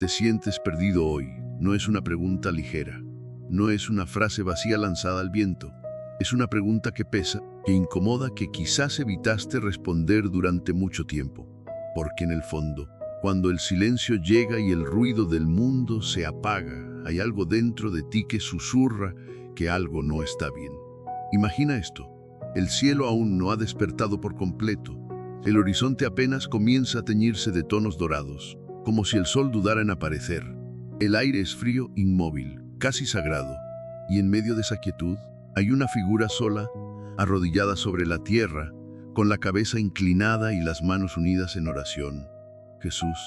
¿Te sientes perdido hoy? No es una pregunta ligera. No es una frase vacía lanzada al viento. Es una pregunta que pesa, que incomoda, que quizás evitaste responder durante mucho tiempo. Porque en el fondo, cuando el silencio llega y el ruido del mundo se apaga, hay algo dentro de ti que susurra que algo no está bien. Imagina esto. El cielo aún no ha despertado por completo. El horizonte apenas comienza a teñirse de tonos dorados, como si el sol dudara en aparecer. El aire es frío, inmóvil, casi sagrado, y en medio de esa quietud hay una figura sola, arrodillada sobre la tierra, con la cabeza inclinada y las manos unidas en oración. Jesús.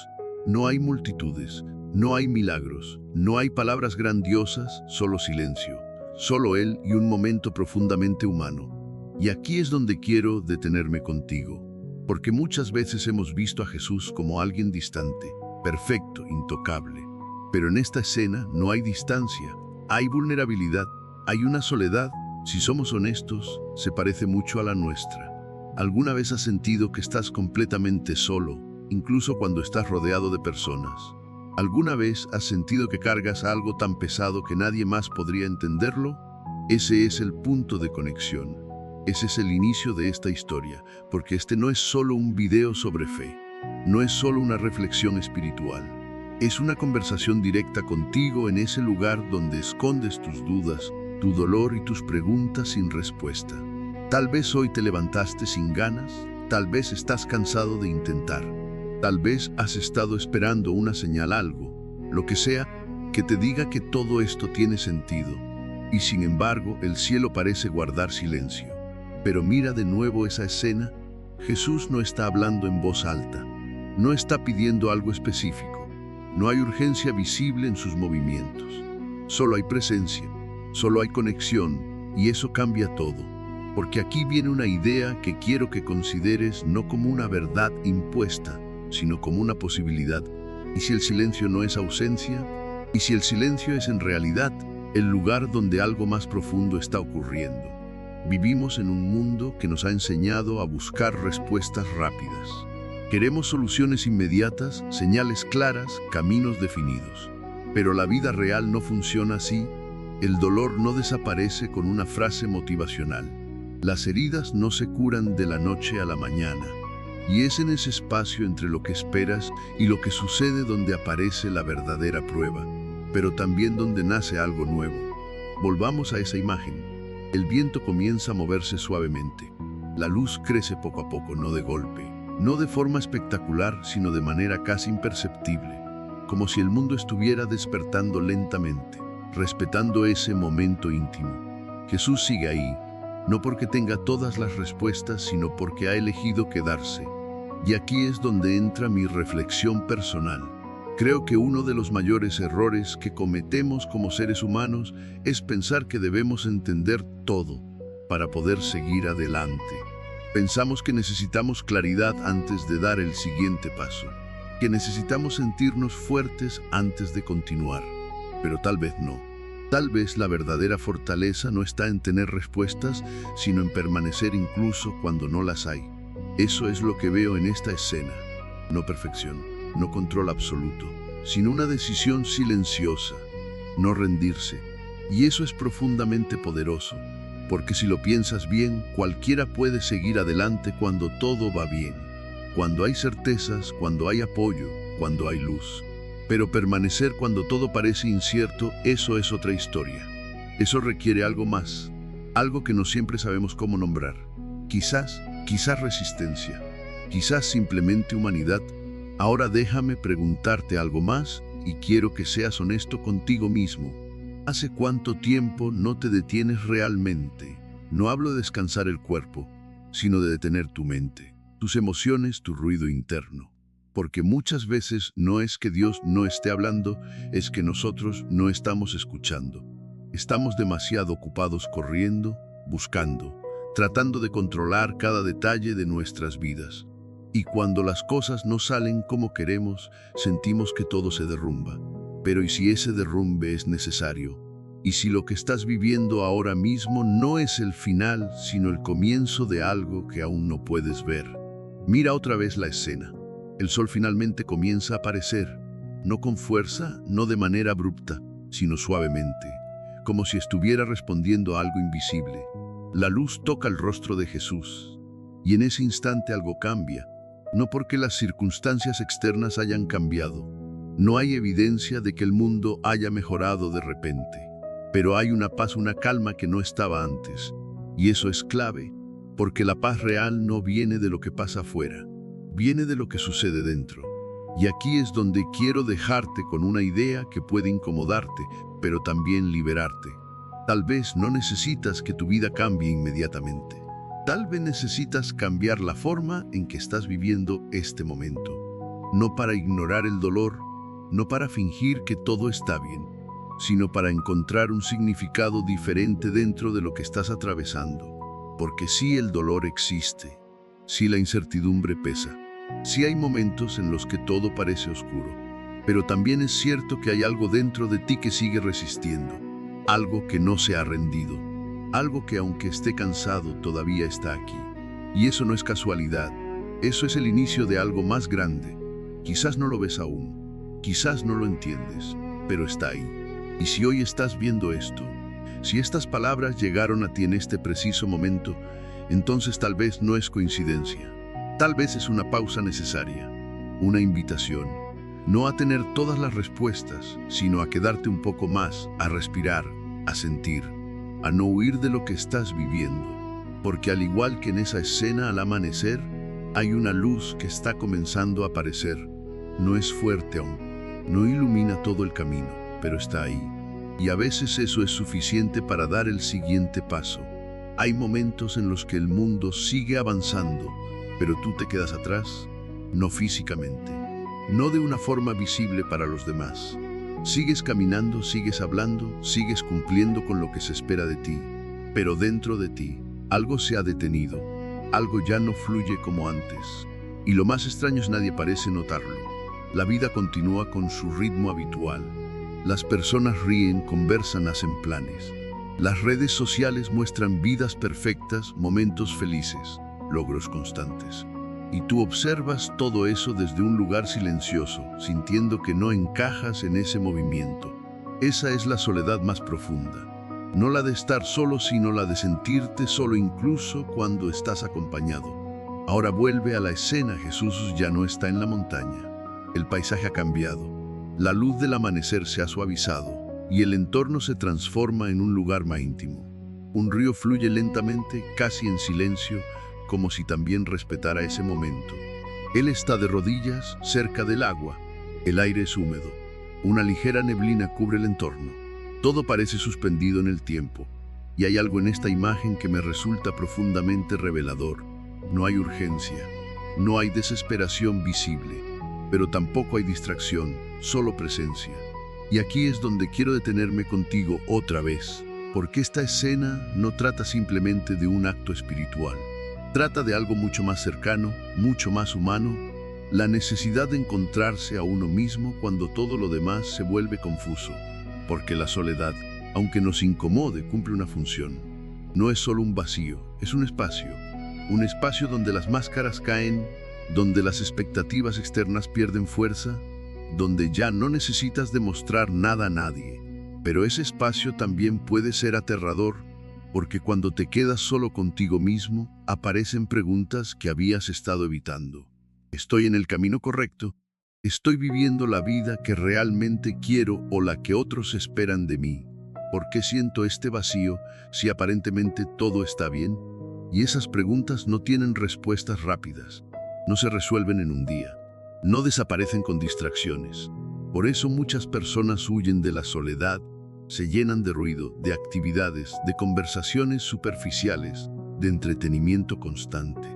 No hay multitudes, no hay milagros, no hay palabras grandiosas, solo silencio. Solo Él y un momento profundamente humano. Y aquí es donde quiero detenerme contigo, porque muchas veces hemos visto a Jesús como alguien distante, perfecto, intocable. Pero en esta escena no hay distancia, hay vulnerabilidad, hay una soledad. Si somos honestos, se parece mucho a la nuestra. ¿Alguna vez has sentido que estás completamente solo, incluso cuando estás rodeado de personas? ¿Alguna vez has sentido que cargas algo tan pesado que nadie más podría entenderlo? Ese es el punto de conexión. Ese es el inicio de esta historia, porque este no es solo un video sobre fe, no es solo una reflexión espiritual. Es una conversación directa contigo en ese lugar donde escondes tus dudas, tu dolor y tus preguntas sin respuesta. Tal vez hoy te levantaste sin ganas, tal vez estás cansado de intentar, tal vez has estado esperando una señal, algo, lo que sea, que te diga que todo esto tiene sentido. Y sin embargo, el cielo parece guardar silencio. Pero mira de nuevo esa escena. Jesús no está hablando en voz alta, no está pidiendo algo específico, no hay urgencia visible en sus movimientos. Solo hay presencia, solo hay conexión, y eso cambia todo. Porque aquí viene una idea que quiero que consideres no como una verdad impuesta, sino como una posibilidad. ¿Y si el silencio no es ausencia? ¿Y si el silencio es en realidad el lugar donde algo más profundo está ocurriendo? Vivimos en un mundo que nos ha enseñado a buscar respuestas rápidas. Queremos soluciones inmediatas, señales claras, caminos definidos. Pero la vida real no funciona así. El dolor no desaparece con una frase motivacional. Las heridas no se curan de la noche a la mañana. Y es en ese espacio entre lo que esperas y lo que sucede donde aparece la verdadera prueba, pero también donde nace algo nuevo. Volvamos a esa imagen. El viento comienza a moverse suavemente. La luz crece poco a poco, no de golpe, no de forma espectacular, sino de manera casi imperceptible, como si el mundo estuviera despertando lentamente, respetando ese momento íntimo. Jesús sigue ahí, no porque tenga todas las respuestas, sino porque ha elegido quedarse. Y aquí es donde entra mi reflexión personal. Creo que uno de los mayores errores que cometemos como seres humanos es pensar que debemos entender todo para poder seguir adelante. Pensamos que necesitamos claridad antes de dar el siguiente paso, que necesitamos sentirnos fuertes antes de continuar, pero tal vez no. Tal vez la verdadera fortaleza no está en tener respuestas, sino en permanecer incluso cuando no las hay. Eso es lo que veo en esta escena. No perfección, no control absoluto, sino una decisión silenciosa, no rendirse. Y eso es profundamente poderoso, porque si lo piensas bien, cualquiera puede seguir adelante cuando todo va bien, cuando hay certezas, cuando hay apoyo, cuando hay luz. Pero permanecer cuando todo parece incierto, eso es otra historia. Eso requiere algo más, algo que no siempre sabemos cómo nombrar. Quizás resistencia, quizás simplemente humanidad. Ahora déjame preguntarte algo más y quiero que seas honesto contigo mismo. ¿Hace cuánto tiempo no te detienes realmente? No hablo de descansar el cuerpo, sino de detener tu mente, tus emociones, tu ruido interno. Porque muchas veces no es que Dios no esté hablando, es que nosotros no estamos escuchando. Estamos demasiado ocupados corriendo, buscando, tratando de controlar cada detalle de nuestras vidas. Y cuando las cosas no salen como queremos, sentimos que todo se derrumba. Pero ¿y si ese derrumbe es necesario? ¿Y si lo que estás viviendo ahora mismo no es el final, sino el comienzo de algo que aún no puedes ver? Mira otra vez la escena. El sol finalmente comienza a aparecer. no con fuerza, no de manera abrupta, sino suavemente, como si estuviera respondiendo a algo invisible. La luz toca el rostro de Jesús, y en ese instante algo cambia, no porque las circunstancias externas hayan cambiado. No hay evidencia de que el mundo haya mejorado de repente, pero hay una paz, una calma que no estaba antes, y eso es clave, porque la paz real no viene de lo que pasa afuera, viene de lo que sucede dentro. Y aquí es donde quiero dejarte con una idea que puede incomodarte, pero también liberarte. Tal vez no necesitas que tu vida cambie inmediatamente. Tal vez necesitas cambiar la forma en que estás viviendo este momento. No para ignorar el dolor, no para fingir que todo está bien, sino para encontrar un significado diferente dentro de lo que estás atravesando. Porque sí, el dolor existe, sí, la incertidumbre pesa, sí hay momentos en los que todo parece oscuro, pero también es cierto que hay algo dentro de ti que sigue resistiendo, algo que no se ha rendido, algo que aunque esté cansado todavía está aquí. Y eso no es casualidad, eso es el inicio de algo más grande. Quizás no lo ves aún, quizás no lo entiendes, pero está ahí. Y si hoy estás viendo esto, si estas palabras llegaron a ti en este preciso momento, entonces tal vez no es coincidencia. Tal vez es una pausa necesaria, una invitación, no a tener todas las respuestas, sino a quedarte un poco más, a respirar, a sentir, a no huir de lo que estás viviendo. Porque al igual que en esa escena al amanecer, hay una luz que está comenzando a aparecer. No es fuerte aún, no ilumina todo el camino, pero está ahí. Y a veces eso es suficiente para dar el siguiente paso. Hay momentos en los que el mundo sigue avanzando, pero tú te quedas atrás, no físicamente, no de una forma visible para los demás. Sigues caminando, sigues hablando, sigues cumpliendo con lo que se espera de ti, pero dentro de ti, algo se ha detenido, algo ya no fluye como antes. Y lo más extraño es nadie parece notarlo. La vida continúa con su ritmo habitual. Las personas ríen, conversan, hacen planes. Las redes sociales muestran vidas perfectas, momentos felices, logros constantes. Y tú observas todo eso desde un lugar silencioso, sintiendo que no encajas en ese movimiento. Esa es la soledad más profunda. No la de estar solo, sino la de sentirte solo incluso cuando estás acompañado. Ahora vuelve a la escena. Jesús ya no está en la montaña. El paisaje ha cambiado. La luz del amanecer se ha suavizado y el entorno se transforma en un lugar más íntimo. Un río fluye lentamente, casi en silencio, como si también respetara ese momento. Él está de rodillas, cerca del agua. El aire es húmedo. Una ligera neblina cubre el entorno. Todo parece suspendido en el tiempo. Y hay algo en esta imagen que me resulta profundamente revelador. No hay urgencia, no hay desesperación visible, pero tampoco hay distracción, solo presencia. Y aquí es donde quiero detenerme contigo otra vez, porque esta escena no trata simplemente de un acto espiritual. Trata de algo mucho más cercano, mucho más humano, la necesidad de encontrarse a uno mismo cuando todo lo demás se vuelve confuso. Porque la soledad, aunque nos incomode, cumple una función. No es solo un vacío, es un espacio donde las máscaras caen, donde las expectativas externas pierden fuerza, donde ya no necesitas demostrar nada a nadie. Pero ese espacio también puede ser aterrador, porque cuando te quedas solo contigo mismo, aparecen preguntas que habías estado evitando. ¿Estoy en el camino correcto? ¿Estoy viviendo la vida que realmente quiero o la que otros esperan de mí? ¿Por qué siento este vacío si aparentemente todo está bien? Y esas preguntas no tienen respuestas rápidas, no se resuelven en un día, no desaparecen con distracciones. Por eso muchas personas huyen de la soledad, se llenan de ruido, de actividades, de conversaciones superficiales, de entretenimiento constante.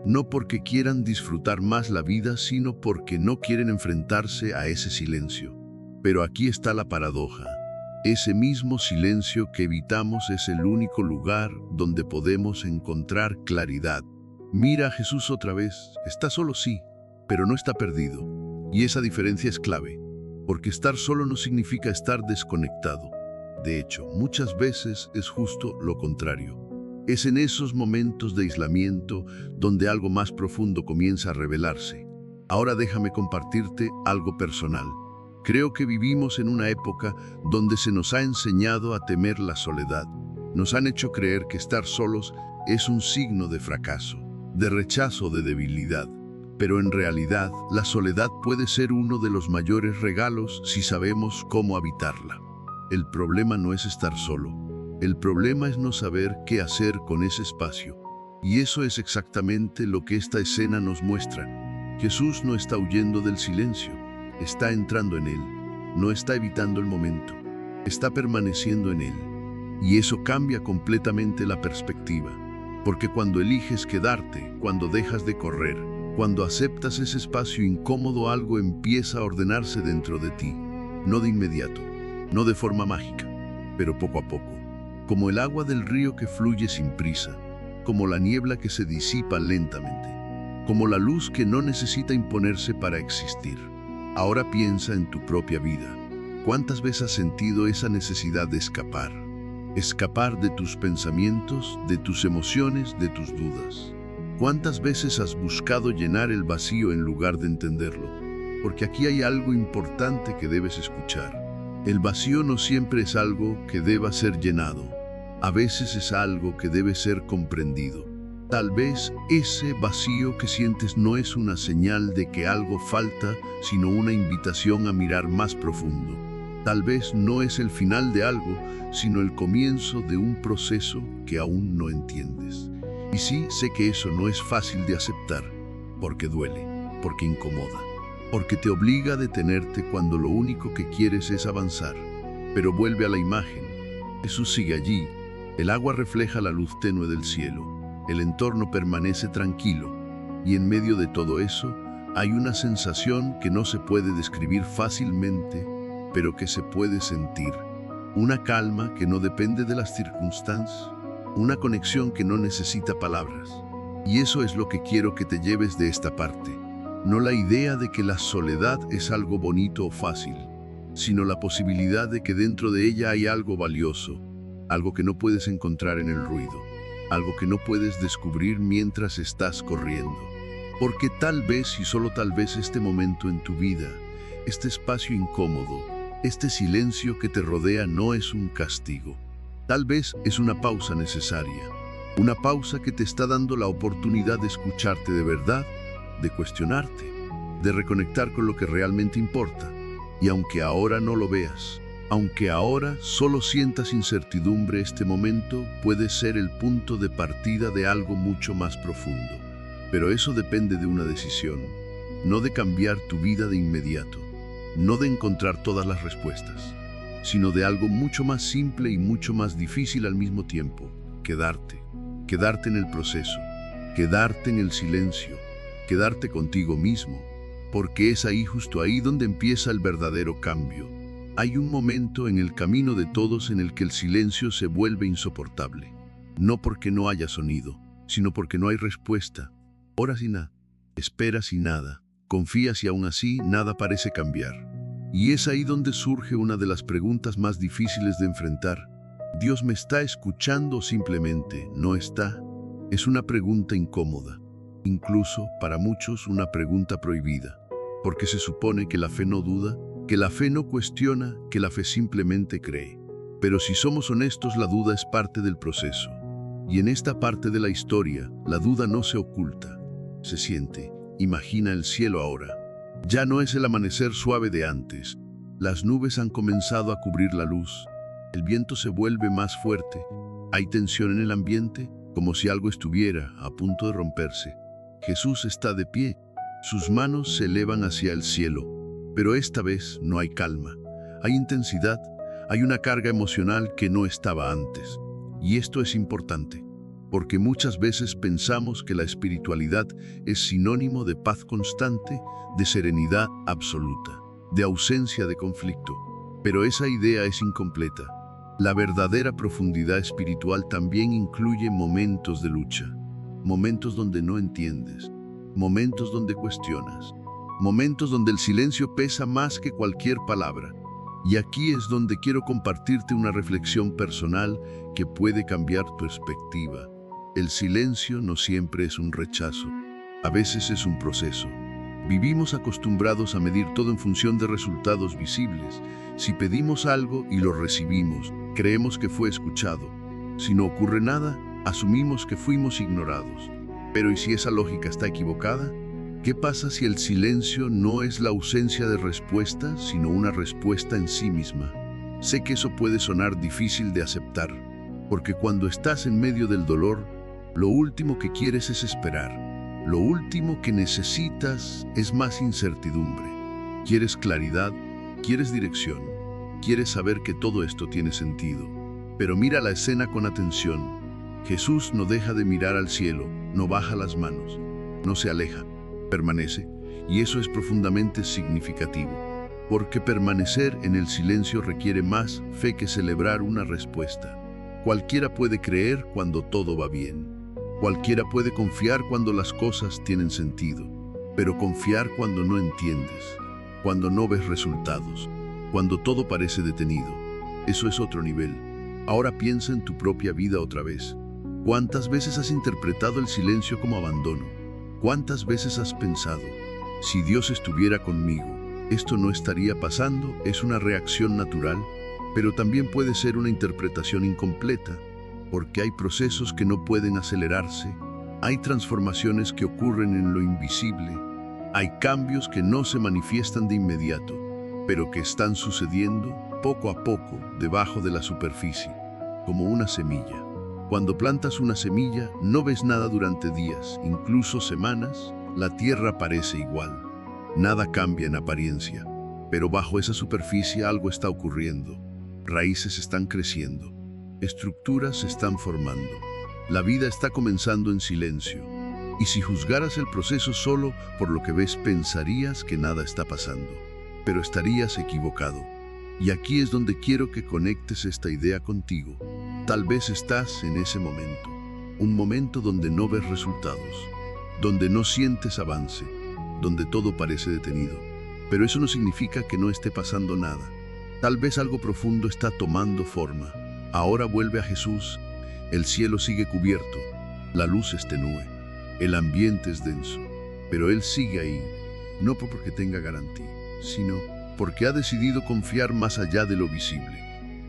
No porque quieran disfrutar más la vida, sino porque no quieren enfrentarse a ese silencio. Pero aquí está la paradoja. Ese mismo silencio que evitamos es el único lugar donde podemos encontrar claridad. Mira a Jesús otra vez. Está solo, sí, pero no está perdido. Y esa diferencia es clave, porque estar solo no significa estar desconectado. De hecho, muchas veces es justo lo contrario. Es en esos momentos de aislamiento donde algo más profundo comienza a revelarse. Ahora déjame compartirte algo personal. Creo que vivimos en una época donde se nos ha enseñado a temer la soledad. Nos han hecho creer que estar solos es un signo de fracaso, de rechazo, de debilidad. Pero en realidad, la soledad puede ser uno de los mayores regalos si sabemos cómo habitarla. El problema no es estar solo. El problema es no saber qué hacer con ese espacio. Y eso es exactamente lo que esta escena nos muestra. Jesús no está huyendo del silencio, está entrando en él. No está evitando el momento, está permaneciendo en él. Y eso cambia completamente la perspectiva. Porque cuando eliges quedarte, cuando dejas de correr, cuando aceptas ese espacio incómodo, algo empieza a ordenarse dentro de ti. No de inmediato, no de forma mágica, pero poco a poco. Como el agua del río que fluye sin prisa, como la niebla que se disipa lentamente, como la luz que no necesita imponerse para existir. Ahora piensa en tu propia vida. ¿Cuántas veces has sentido esa necesidad de escapar? Escapar de tus pensamientos, de tus emociones, de tus dudas. ¿Cuántas veces has buscado llenar el vacío en lugar de entenderlo? Porque aquí hay algo importante que debes escuchar. El vacío no siempre es algo que deba ser llenado. A veces es algo que debe ser comprendido. Tal vez ese vacío que sientes no es una señal de que algo falta, sino una invitación a mirar más profundo. Tal vez no es el final de algo, sino el comienzo de un proceso que aún no entiendes. Y sí, sé que eso no es fácil de aceptar, porque duele, porque incomoda, porque te obliga a detenerte cuando lo único que quieres es avanzar. Pero vuelve a la imagen. Jesús sigue allí. El agua refleja la luz tenue del cielo. El entorno permanece tranquilo. Y en medio de todo eso, hay una sensación que no se puede describir fácilmente, pero que se puede sentir. Una calma que no depende de las circunstancias. Una conexión que no necesita palabras. Y eso es lo que quiero que te lleves de esta parte. No la idea de que la soledad es algo bonito o fácil, sino la posibilidad de que dentro de ella hay algo valioso, algo que no puedes encontrar en el ruido, algo que no puedes descubrir mientras estás corriendo. Porque tal vez y solo tal vez este momento en tu vida, este espacio incómodo, este silencio que te rodea no es un castigo. Tal vez es una pausa necesaria, una pausa que te está dando la oportunidad de escucharte de verdad, de cuestionarte, de reconectar con lo que realmente importa. Y aunque ahora no lo veas, aunque ahora solo sientas incertidumbre, este momento puede ser el punto de partida de algo mucho más profundo. Pero eso depende de una decisión, no de cambiar tu vida de inmediato, no de encontrar todas las respuestas, sino de algo mucho más simple y mucho más difícil al mismo tiempo: quedarte. Quedarte en el proceso, quedarte en el silencio, quedarte contigo mismo, porque es ahí, justo ahí, donde empieza el verdadero cambio. Hay un momento en el camino de todos en el que el silencio se vuelve insoportable. No porque no haya sonido, sino porque no hay respuesta. Oras y nada, esperas y nada, confías y aún así nada parece cambiar. Y es ahí donde surge una de las preguntas más difíciles de enfrentar. ¿Dios me está escuchando o simplemente no está? Es una pregunta incómoda, incluso para muchos una pregunta prohibida, porque se supone que la fe no duda, que la fe no cuestiona, que la fe simplemente cree. Pero si somos honestos, la duda es parte del proceso. Y en esta parte de la historia, la duda no se oculta, se siente. Imagina el cielo ahora. Ya no es el amanecer suave de antes. Las nubes han comenzado a cubrir la luz. El viento se vuelve más fuerte. Hay tensión en el ambiente, como si algo estuviera a punto de romperse. Jesús está de pie. Sus manos se elevan hacia el cielo. Pero esta vez no hay calma. Hay intensidad. Hay una carga emocional que no estaba antes. Y esto es importante, porque muchas veces pensamos que la espiritualidad es sinónimo de paz constante, de serenidad absoluta, de ausencia de conflicto. Pero esa idea es incompleta. La verdadera profundidad espiritual también incluye momentos de lucha, momentos donde no entiendes, momentos donde cuestionas, momentos donde el silencio pesa más que cualquier palabra. Y aquí es donde quiero compartirte una reflexión personal que puede cambiar tu perspectiva. El silencio no siempre es un rechazo, a veces es un proceso. Vivimos acostumbrados a medir todo en función de resultados visibles. Si pedimos algo y lo recibimos, creemos que fue escuchado. Si no ocurre nada, asumimos que fuimos ignorados. Pero ¿y si esa lógica está equivocada? ¿Qué pasa si el silencio no es la ausencia de respuesta, sino una respuesta en sí misma? Sé que eso puede sonar difícil de aceptar, porque cuando estás en medio del dolor, lo último que quieres es esperar. Lo último que necesitas es más incertidumbre. Quieres claridad, quieres dirección, quieres saber que todo esto tiene sentido. Pero mira la escena con atención. Jesús no deja de mirar al cielo, no baja las manos, no se aleja, permanece, y eso es profundamente significativo, porque permanecer en el silencio requiere más fe que celebrar una respuesta. Cualquiera puede creer cuando todo va bien. Cualquiera puede confiar cuando las cosas tienen sentido, pero confiar cuando no entiendes, cuando no ves resultados, cuando todo parece detenido, eso es otro nivel. Ahora piensa en tu propia vida otra vez. ¿Cuántas veces has interpretado el silencio como abandono? ¿Cuántas veces has pensado, si Dios estuviera conmigo, esto no estaría pasando? Es una reacción natural, pero también puede ser una interpretación incompleta, porque hay procesos que no pueden acelerarse, hay transformaciones que ocurren en lo invisible, hay cambios que no se manifiestan de inmediato, pero que están sucediendo poco a poco debajo de la superficie, como una semilla. Cuando plantas una semilla, no ves nada durante días, incluso semanas, la tierra parece igual. Nada cambia en apariencia, pero bajo esa superficie algo está ocurriendo. Raíces están creciendo. Estructuras se están formando. La vida está comenzando en silencio. Y si juzgaras el proceso solo por lo que ves, pensarías que nada está pasando. Pero estarías equivocado. Y aquí es donde quiero que conectes esta idea contigo. Tal vez estás en ese momento. Un momento donde no ves resultados, donde no sientes avance, donde todo parece detenido. Pero eso no significa que no esté pasando nada. Tal vez algo profundo está tomando forma. Ahora vuelve a Jesús, el cielo sigue cubierto, la luz es tenue, el ambiente es denso, pero Él sigue ahí, no porque tenga garantía, sino porque ha decidido confiar más allá de lo visible.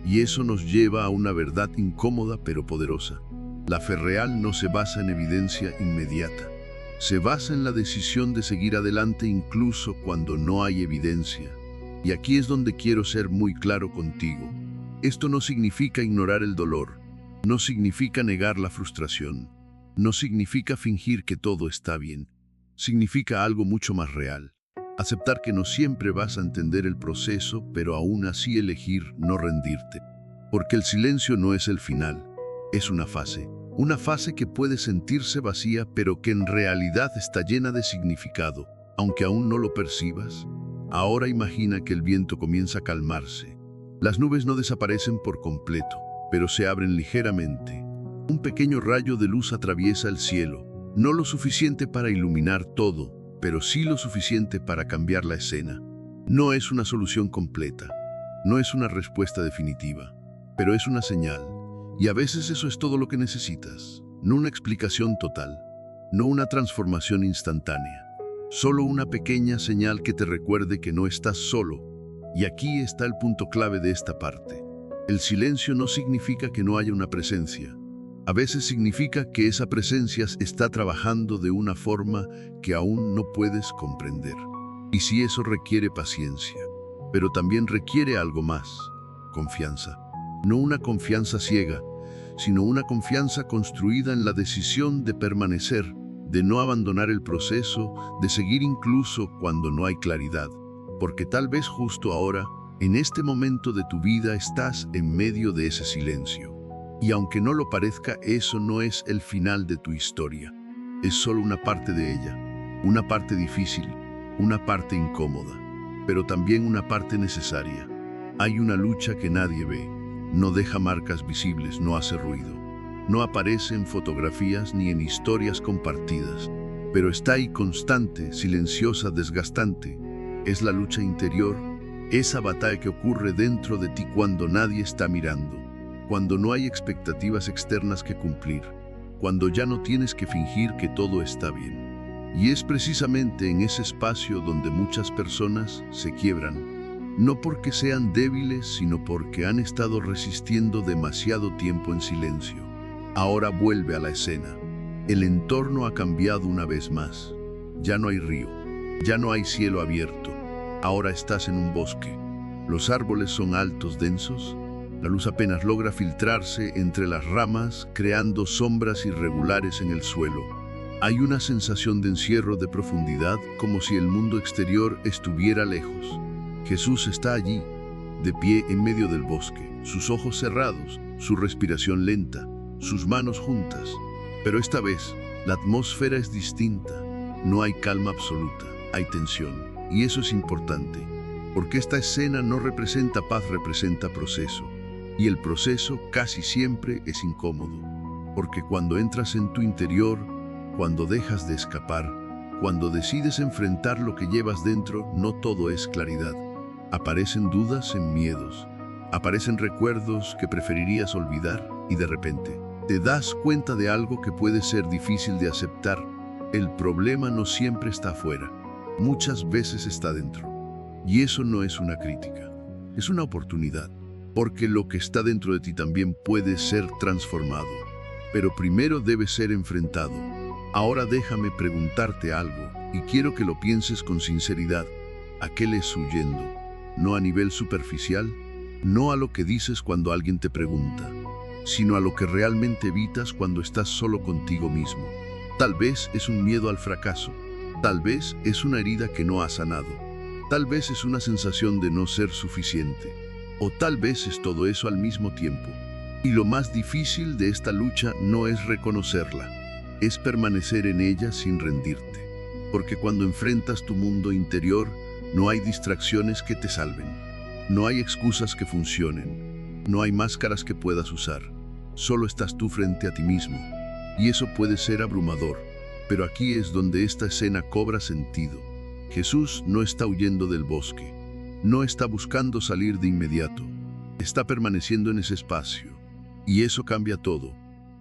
Y eso nos lleva a una verdad incómoda pero poderosa. La fe real no se basa en evidencia inmediata, se basa en la decisión de seguir adelante incluso cuando no hay evidencia. Y aquí es donde quiero ser muy claro contigo. Esto no significa ignorar el dolor, no significa negar la frustración, no significa fingir que todo está bien. Significa algo mucho más real. Aceptar que no siempre vas a entender el proceso, pero aún así elegir no rendirte. Porque el silencio no es el final, es una fase que puede sentirse vacía, pero que en realidad está llena de significado, aunque aún no lo percibas. Ahora imagina que el viento comienza a calmarse. Las nubes no desaparecen por completo, pero se abren ligeramente. Un pequeño rayo de luz atraviesa el cielo, no lo suficiente para iluminar todo, pero sí lo suficiente para cambiar la escena. No es una solución completa, no es una respuesta definitiva, pero es una señal. Y a veces eso es todo lo que necesitas, no una explicación total, no una transformación instantánea, solo una pequeña señal que te recuerde que no estás solo. Y aquí está el punto clave de esta parte. El silencio no significa que no haya una presencia. A veces significa que esa presencia está trabajando de una forma que aún no puedes comprender. Y sí, eso requiere paciencia, pero también requiere algo más, confianza. No una confianza ciega, sino una confianza construida en la decisión de permanecer, de no abandonar el proceso, de seguir incluso cuando no hay claridad. Porque tal vez justo ahora, en este momento de tu vida, estás en medio de ese silencio. Y aunque no lo parezca, eso no es el final de tu historia. Es solo una parte de ella. Una parte difícil, una parte incómoda, pero también una parte necesaria. Hay una lucha que nadie ve. No deja marcas visibles, no hace ruido. No aparece en fotografías ni en historias compartidas. Pero está ahí constante, silenciosa, desgastante. Es la lucha interior, esa batalla que ocurre dentro de ti cuando nadie está mirando, cuando no hay expectativas externas que cumplir, cuando ya no tienes que fingir que todo está bien. Y es precisamente en ese espacio donde muchas personas se quiebran, no porque sean débiles, sino porque han estado resistiendo demasiado tiempo en silencio. Ahora vuelve a la escena. El entorno ha cambiado una vez más. Ya no hay río, ya no hay cielo abierto. Ahora estás en un bosque. Los árboles son altos, densos. La luz apenas logra filtrarse entre las ramas, creando sombras irregulares en el suelo. Hay una sensación de encierro, de profundidad, como si el mundo exterior estuviera lejos. Jesús está allí, de pie en medio del bosque, sus ojos cerrados, su respiración lenta, sus manos juntas. Pero esta vez, la atmósfera es distinta. No hay calma absoluta, hay tensión. Y eso es importante, porque esta escena no representa paz, representa proceso. Y el proceso casi siempre es incómodo, porque cuando entras en tu interior, cuando dejas de escapar, cuando decides enfrentar lo que llevas dentro, no todo es claridad. Aparecen dudas en miedos, aparecen recuerdos que preferirías olvidar y de repente te das cuenta de algo que puede ser difícil de aceptar. El problema no siempre está afuera, muchas veces está dentro. Y eso no es una crítica, es una oportunidad, porque lo que está dentro de ti también puede ser transformado, pero primero debe ser enfrentado. Ahora déjame preguntarte algo, y quiero que lo pienses con sinceridad. ¿A qué le es huyendo? No a nivel superficial, no a lo que dices cuando alguien te pregunta, sino a lo que realmente evitas cuando estás solo contigo mismo. Tal vez es un miedo al fracaso, tal vez es una herida que no has sanado, tal vez es una sensación de no ser suficiente, o tal vez es todo eso al mismo tiempo. Y lo más difícil de esta lucha no es reconocerla, es permanecer en ella sin rendirte. Porque cuando enfrentas tu mundo interior, no hay distracciones que te salven. No hay excusas que funcionen. No hay máscaras que puedas usar. Solo estás tú frente a ti mismo. Y eso puede ser abrumador. Pero aquí es donde esta escena cobra sentido. Jesús no está huyendo del bosque. No está buscando salir de inmediato. Está permaneciendo en ese espacio. Y eso cambia todo.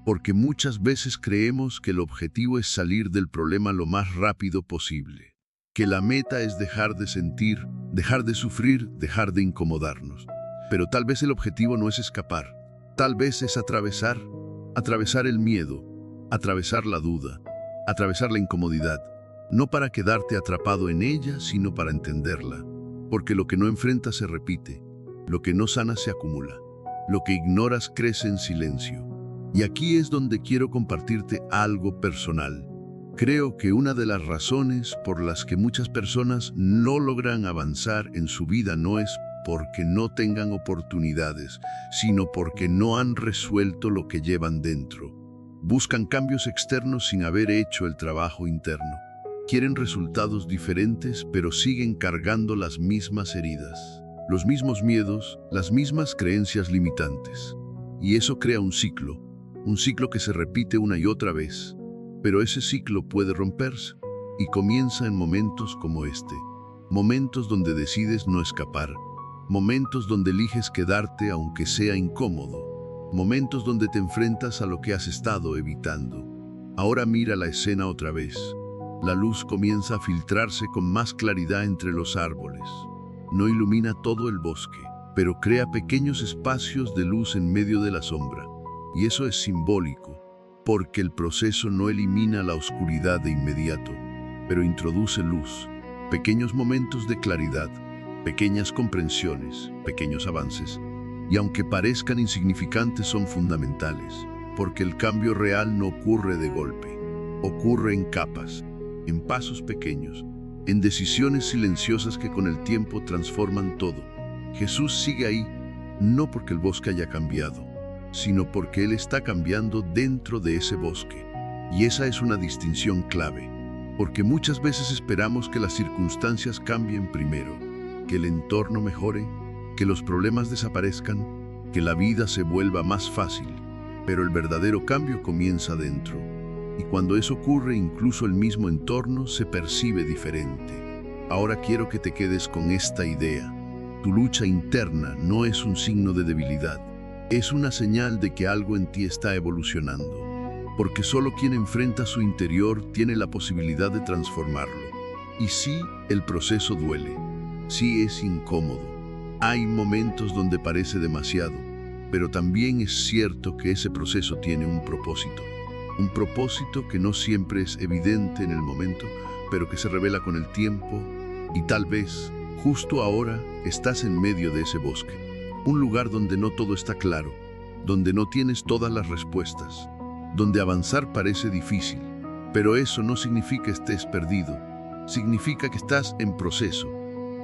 Porque muchas veces creemos que el objetivo es salir del problema lo más rápido posible, que la meta es dejar de sentir, dejar de sufrir, dejar de incomodarnos. Pero tal vez el objetivo no es escapar, tal vez es atravesar el miedo, atravesar la duda, atravesar la incomodidad, no para quedarte atrapado en ella, sino para entenderla. Porque lo que no enfrentas se repite, lo que no sanas se acumula, lo que ignoras crece en silencio. Y aquí es donde quiero compartirte algo personal. Creo que una de las razones por las que muchas personas no logran avanzar en su vida no es porque no tengan oportunidades, sino porque no han resuelto lo que llevan dentro. Buscan cambios externos sin haber hecho el trabajo interno. Quieren resultados diferentes, pero siguen cargando las mismas heridas, los mismos miedos, las mismas creencias limitantes. Y eso crea un ciclo que se repite una y otra vez. Pero ese ciclo puede romperse y comienza en momentos como este. Momentos donde decides no escapar. Momentos donde eliges quedarte aunque sea incómodo. Momentos donde te enfrentas a lo que has estado evitando. Ahora mira la escena otra vez. La luz comienza a filtrarse con más claridad entre los árboles. No ilumina todo el bosque, pero crea pequeños espacios de luz en medio de la sombra. Y eso es simbólico, porque el proceso no elimina la oscuridad de inmediato, pero introduce luz, pequeños momentos de claridad, pequeñas comprensiones, pequeños avances. Y aunque parezcan insignificantes, son fundamentales, porque el cambio real no ocurre de golpe, ocurre en capas, en pasos pequeños, en decisiones silenciosas que con el tiempo transforman todo. Jesús sigue ahí, no porque el bosque haya cambiado, sino porque Él está cambiando dentro de ese bosque. Y esa es una distinción clave, porque muchas veces esperamos que las circunstancias cambien primero, que el entorno mejore, que los problemas desaparezcan, que la vida se vuelva más fácil. Pero el verdadero cambio comienza dentro, y cuando eso ocurre, incluso el mismo entorno se percibe diferente. Ahora quiero que te quedes con esta idea. Tu lucha interna no es un signo de debilidad, es una señal de que algo en ti está evolucionando. porque solo quien enfrenta su interior tiene la posibilidad de transformarlo. Y sí, el proceso duele, sí es incómodo. Hay momentos donde parece demasiado, pero también es cierto que ese proceso tiene un propósito que no siempre es evidente en el momento, pero que se revela con el tiempo, y tal vez, justo ahora, estás en medio de ese bosque, un lugar donde no todo está claro, donde no tienes todas las respuestas, donde avanzar parece difícil, pero eso no significa que estés perdido, significa que estás en proceso,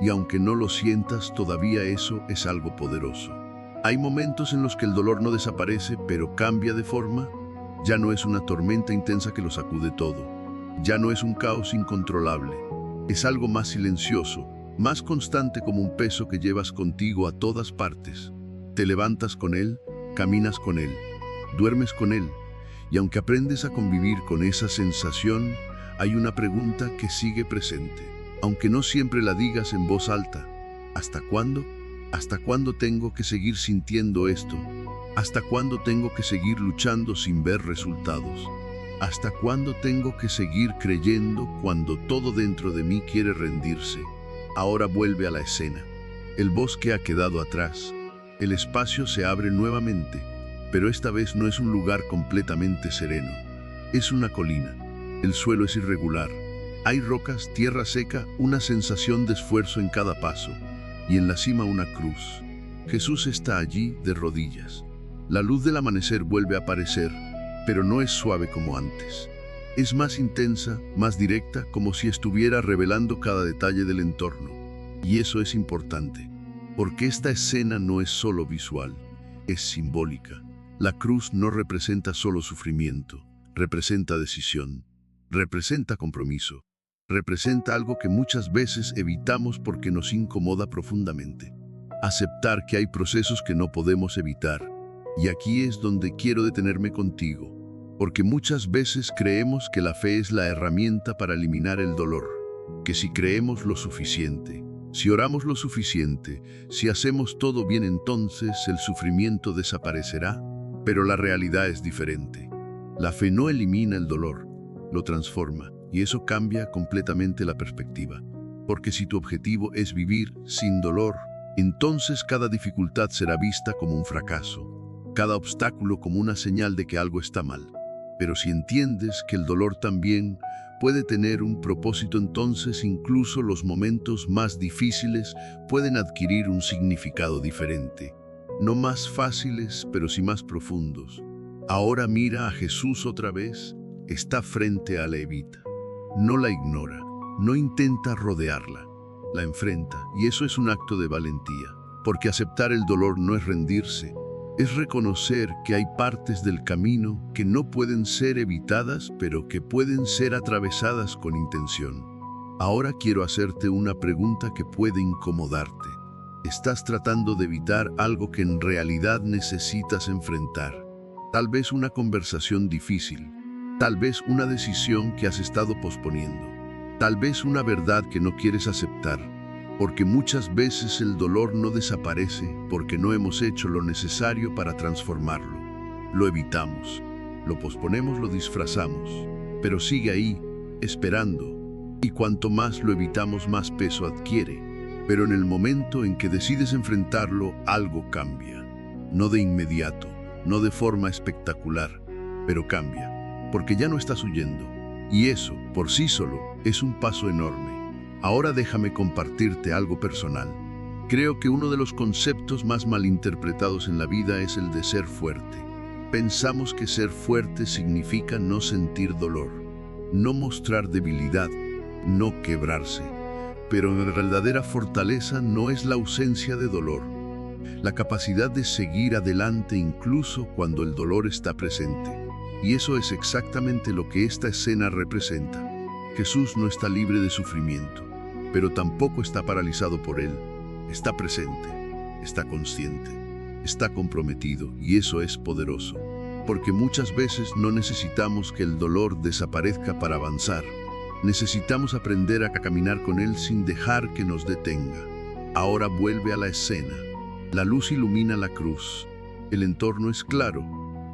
y aunque no lo sientas, todavía eso es algo poderoso. Hay momentos en los que el dolor no desaparece, pero cambia de forma. Ya no es una tormenta intensa que lo sacude todo, ya no es un caos incontrolable, es algo más silencioso, más constante, como un peso que llevas contigo a todas partes. Te levantas con él, caminas con él, duermes con él, y aunque aprendes a convivir con esa sensación, hay una pregunta que sigue presente, aunque no siempre la digas en voz alta. ¿Hasta cuándo? ¿Hasta cuándo tengo que seguir sintiendo esto? ¿Hasta cuándo tengo que seguir luchando sin ver resultados? ¿Hasta cuándo tengo que seguir creyendo cuando todo dentro de mí quiere rendirse? Ahora vuelve a la escena. El bosque ha quedado atrás. El espacio se abre nuevamente, pero esta vez no es un lugar completamente sereno. Es una colina. El suelo es irregular. Hay rocas, tierra seca, una sensación de esfuerzo en cada paso. Y en la cima una cruz. Jesús está allí de rodillas. La luz del amanecer vuelve a aparecer, pero no es suave como antes. Es más intensa, más directa, como si estuviera revelando cada detalle del entorno. Y eso es importante, porque esta escena no es solo visual, es simbólica. La cruz no representa solo sufrimiento, representa decisión, representa compromiso, representa algo que muchas veces evitamos porque nos incomoda profundamente. Aceptar que hay procesos que no podemos evitar. Y aquí es donde quiero detenerme contigo, porque muchas veces creemos que la fe es la herramienta para eliminar el dolor, que si creemos lo suficiente, si oramos lo suficiente, si hacemos todo bien, entonces el sufrimiento desaparecerá, pero la realidad es diferente. La fe no elimina el dolor, lo transforma, y eso cambia completamente la perspectiva, porque si tu objetivo es vivir sin dolor, entonces cada dificultad será vista como un fracaso, cada obstáculo como una señal de que algo está mal. Pero si entiendes que el dolor también puede tener un propósito, entonces incluso los momentos más difíciles pueden adquirir un significado diferente. No más fáciles, pero sí más profundos. Ahora mira a Jesús otra vez, está frente a la Evita. No la ignora, no intenta rodearla, la enfrenta, y eso es un acto de valentía, porque aceptar el dolor no es rendirse, es reconocer que hay partes del camino que no pueden ser evitadas, pero que pueden ser atravesadas con intención. Ahora quiero hacerte una pregunta que puede incomodarte. ¿Estás tratando de evitar algo que en realidad necesitas enfrentar? Tal vez una conversación difícil, tal vez una decisión que has estado posponiendo, tal vez una verdad que no quieres aceptar. Porque muchas veces el dolor no desaparece porque no hemos hecho lo necesario para transformarlo. Lo evitamos, lo posponemos, lo disfrazamos, pero sigue ahí, esperando. Y cuanto más lo evitamos, más peso adquiere. Pero en el momento en que decides enfrentarlo, algo cambia. No de inmediato, no de forma espectacular, pero cambia, porque ya no estás huyendo. Y eso, por sí solo, es un paso enorme. Ahora déjame compartirte algo personal. Creo que uno de los conceptos más malinterpretados en la vida es el de ser fuerte. Pensamos que ser fuerte significa no sentir dolor, no mostrar debilidad, no quebrarse. Pero la verdadera fortaleza no es la ausencia de dolor, la capacidad de seguir adelante incluso cuando el dolor está presente. Y eso es exactamente lo que esta escena representa. Jesús no está libre de sufrimiento, pero tampoco está paralizado por él. Está presente, está consciente, está comprometido, y eso es poderoso, porque muchas veces no necesitamos que el dolor desaparezca para avanzar. Necesitamos aprender a caminar con él sin dejar que nos detenga. Ahora vuelve a la escena. La luz ilumina la cruz. El entorno es claro.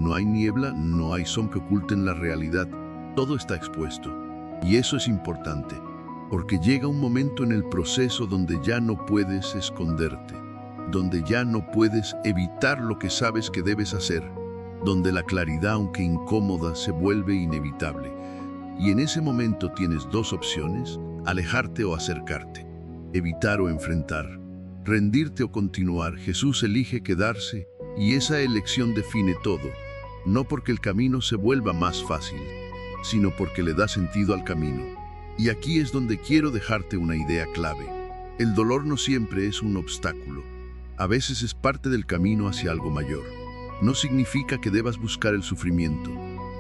No hay niebla, no hay sombra que oculten la realidad. Todo está expuesto. Y eso es importante, porque llega un momento en el proceso donde ya no puedes esconderte, donde ya no puedes evitar lo que sabes que debes hacer, donde la claridad, aunque incómoda, se vuelve inevitable. Y en ese momento tienes dos opciones: alejarte o acercarte, evitar o enfrentar, rendirte o continuar. Jesús elige quedarse, y esa elección define todo, no porque el camino se vuelva más fácil, sino porque le da sentido al camino. Y aquí es donde quiero dejarte una idea clave. El dolor no siempre es un obstáculo. A veces es parte del camino hacia algo mayor. No significa que debas buscar el sufrimiento.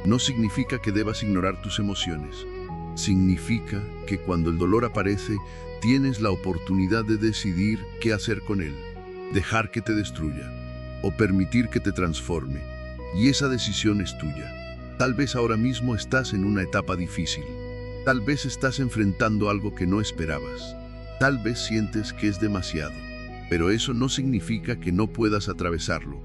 No significa que debas ignorar tus emociones. Significa que cuando el dolor aparece, tienes la oportunidad de decidir qué hacer con él. Dejar que te destruya o permitir que te transforme. Y esa decisión es tuya. Tal vez ahora mismo estás en una etapa difícil. Tal vez estás enfrentando algo que no esperabas. Tal vez sientes que es demasiado. Pero eso no significa que no puedas atravesarlo.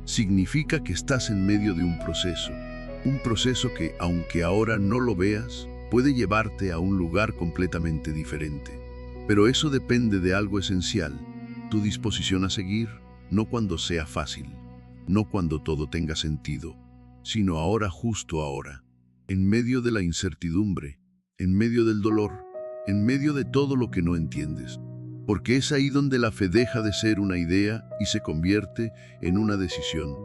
Significa que estás en medio de un proceso que, aunque ahora no lo veas, puede llevarte a un lugar completamente diferente. Pero eso depende de algo esencial: tu disposición a seguir, no cuando sea fácil, no cuando todo tenga sentido, sino ahora, justo ahora, en medio de la incertidumbre, en medio del dolor, en medio de todo lo que no entiendes. Porque es ahí donde la fe deja de ser una idea y se convierte en una decisión.